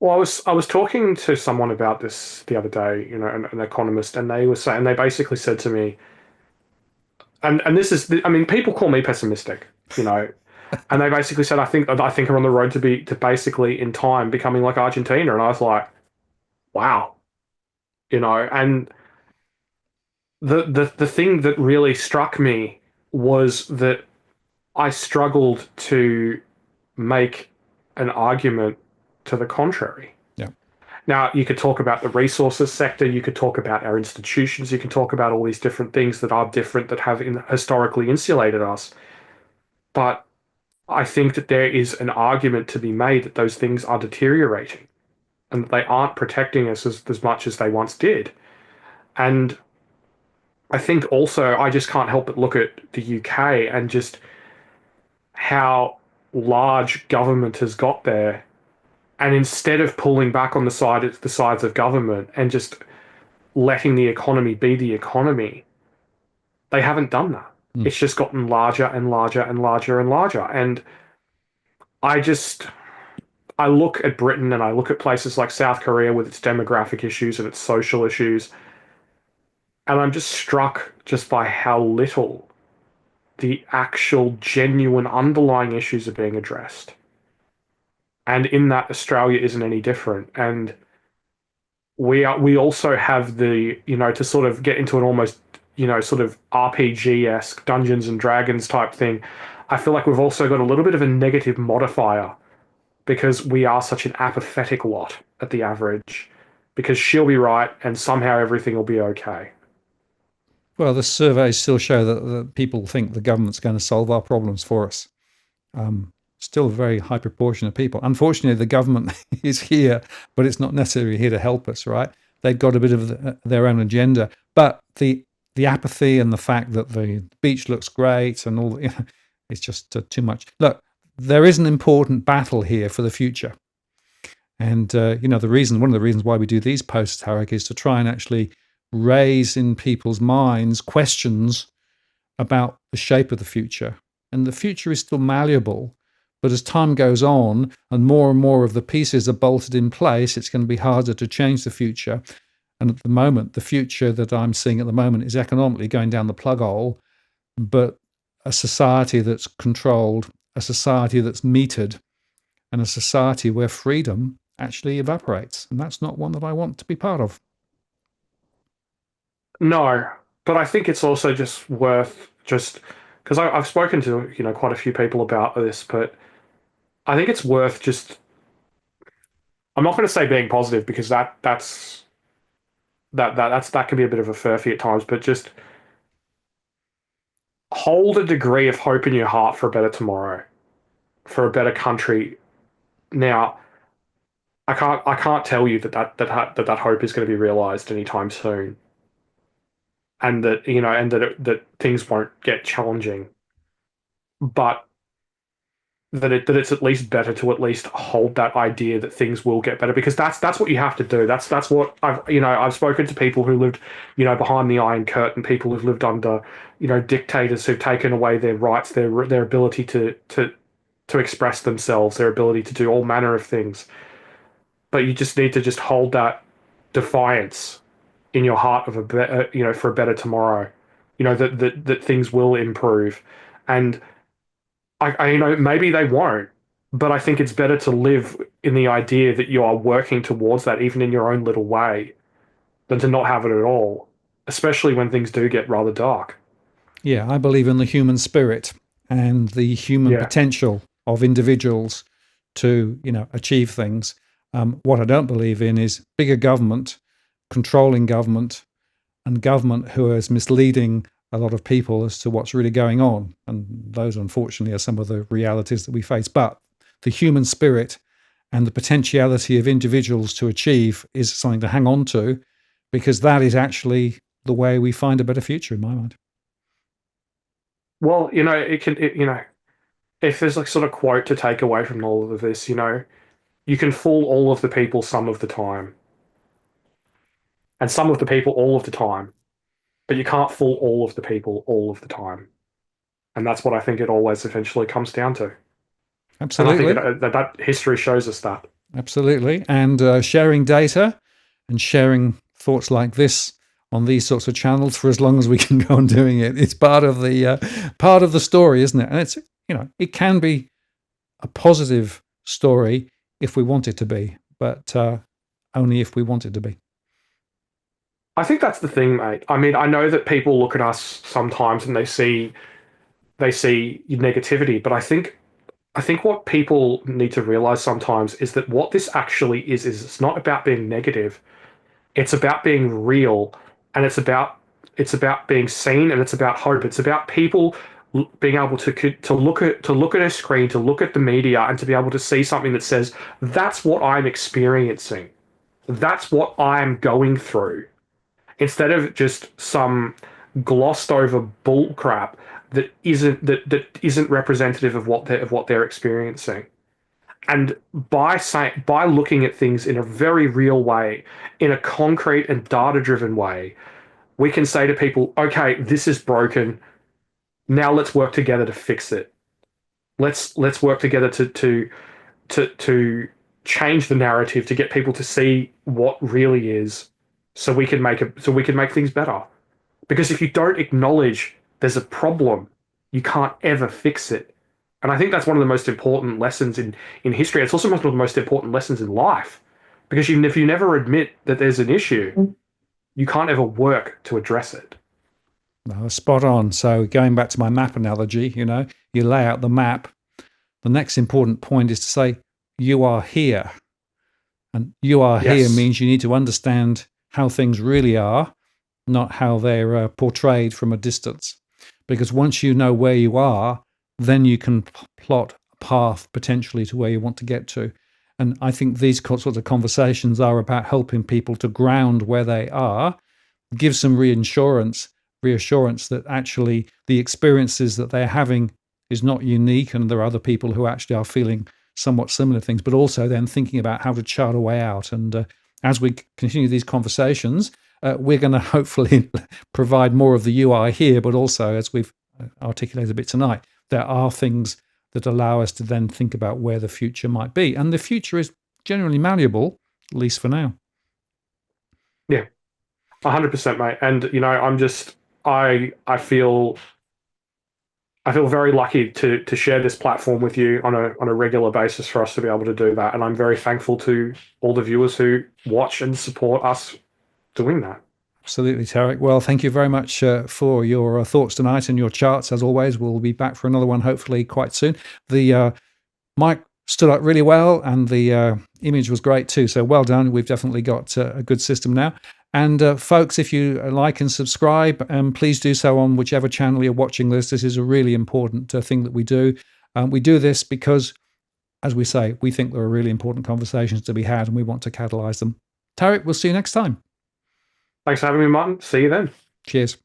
S2: Well, I was talking to someone about this the other day, an economist, and they basically said to me, and this is, I mean, people call me pessimistic, and they basically said, I think are on the road to basically in time becoming like Argentina, and I was like, wow, and the thing that really struck me was that I struggled to make an argument to the contrary.
S1: Yeah.
S2: Now, you could talk about the resources sector, you could talk about our institutions, you can talk about all these different things that are different that have historically insulated us. But I think that there is an argument to be made that those things are deteriorating and that they aren't protecting us as much as they once did. And I think also I just can't help but look at the UK and just how large government has got there. And instead of pulling back on the sides of government and just letting the economy be the economy, they haven't done that.
S1: Mm.
S2: It's just gotten larger and larger and larger and larger. And I just I look at Britain and I look at places like South Korea with its demographic issues and its social issues, and I'm just struck just by how little the actual genuine underlying issues are being addressed. And in that, Australia isn't any different. And we also have to sort of get into an almost, sort of RPG-esque Dungeons and Dragons type thing. I feel like we've also got a little bit of a negative modifier because we are such an apathetic lot at the average, because she'll be right and somehow everything will be okay.
S1: Well, the surveys still show that people think the government's going to solve our problems for us. Still a very high proportion of people. Unfortunately, the government is here, but it's not necessarily here to help us, right? They've got a bit of their own agenda. But the apathy and the fact that the beach looks great and all, it's just too much. Look, there is an important battle here for the future. And, one of the reasons why we do these posts, Tarric, is to try and actually raise in people's minds questions about the shape of the future. And the future is still malleable, but as time goes on and more of the pieces are bolted in place, it's going to be harder to change the future. And at the moment, the future that I'm seeing at the moment is economically going down the plug hole, but a society that's controlled, a society that's metered, and a society where freedom actually evaporates. And that's not one that I want to be part of.
S2: No, but I think it's also just worth just because I've spoken to quite a few people about this, but I think it's worth just. I'm not going to say being positive because that can be a bit of a furphy at times, but just hold a degree of hope in your heart for a better tomorrow, for a better country. Now, I can't tell you that hope is going to be realized anytime soon, and that things won't get challenging, but that it's at least better to at least hold that idea that things will get better, because that's what you have to do. That's what I've spoken to people who lived behind the Iron Curtain, people who've lived under dictators who've taken away their rights, their ability to express themselves, their ability to do all manner of things. but you just need to just hold that defiance in your heart of a better, for a better tomorrow. That things will improve, and maybe they won't, but I think it's better to live in the idea that you are working towards that, even in your own little way, than to not have it at all, especially when things do get rather dark.
S1: Yeah, I believe in the human spirit and the human
S2: Yeah.
S1: potential of individuals to, achieve things. What I don't believe in is bigger government, controlling government, and government who is misleading a lot of people as to what's really going on. And those, unfortunately, are some of the realities that we face. But the human spirit and the potentiality of individuals to achieve is something to hang on to, because that is actually the way we find a better future, in my mind.
S2: Well, it can, if there's like sort of quote to take away from all of this, you can fool all of the people some of the time, and some of the people all of the time, but you can't fool all of the people all of the time. And that's what I think it always eventually comes down to. And I think
S1: Absolutely.
S2: that history shows us that.
S1: Absolutely. And sharing data and sharing thoughts like this on these sorts of channels for as long as we can go on doing it. It's part of the story, isn't it? And it's, it can be a positive story if we want it to be, but only if we want it to be.
S2: I think that's the thing, mate. I mean, I know that people look at us sometimes and they see negativity, but I think what people need to realize sometimes is that what this actually is it's not about being negative. It's about being real, and it's about being seen, and it's about hope. It's about people being able to look at a screen, to look at the media, and to be able to see something that says, "That's what I'm experiencing. That's what I'm going through." Instead of just some glossed over bull crap that isn't representative of what they're experiencing. And by looking at things in a very real way, in a concrete and data driven way, we can say to people, okay, this is broken. Now let's work together to fix it. Let's work together to change the narrative, to get people to see what really is, so we can make things better. Because if you don't acknowledge there's a problem, you can't ever fix it. And I think that's one of the most important lessons in history. It's also one of the most important lessons in life. Because if you never admit that there's an issue, you can't ever work to address it.
S1: No, spot on. So going back to my map analogy, you lay out the map. The next important point is to say, you are here. And you are here
S2: Yes.
S1: means you need to understand how things really are, not how they're portrayed from a distance. Because once you know where you are, then you can plot a path potentially to where you want to get to. And I think these sorts of conversations are about helping people to ground where they are, give some reassurance that actually the experiences that they're having is not unique, and there are other people who actually are feeling somewhat similar things, but also then thinking about how to chart a way out. And as we continue these conversations, we're going to hopefully provide more of the UI here, but also, as we've articulated a bit tonight, there are things that allow us to then think about where the future might be. And the future is generally malleable, at least for now.
S2: Yeah. 100%, mate. And I feel very lucky to share this platform with you on a regular basis for us to be able to do that. And I'm very thankful to all the viewers who watch and support us doing that.
S1: Absolutely, Tarric. Well, thank you very much for your thoughts tonight and your charts. As always, we'll be back for another one hopefully quite soon. The mic stood up really well, and the image was great too. So well done. We've definitely got a good system now. And folks, if you like and subscribe, please do so on whichever channel you're watching this. This is a really important thing that we do. We do this because, as we say, we think there are really important conversations to be had, and we want to catalyze them. Tarric, we'll see you next time.
S2: Thanks for having me, Martin. See you then.
S1: Cheers.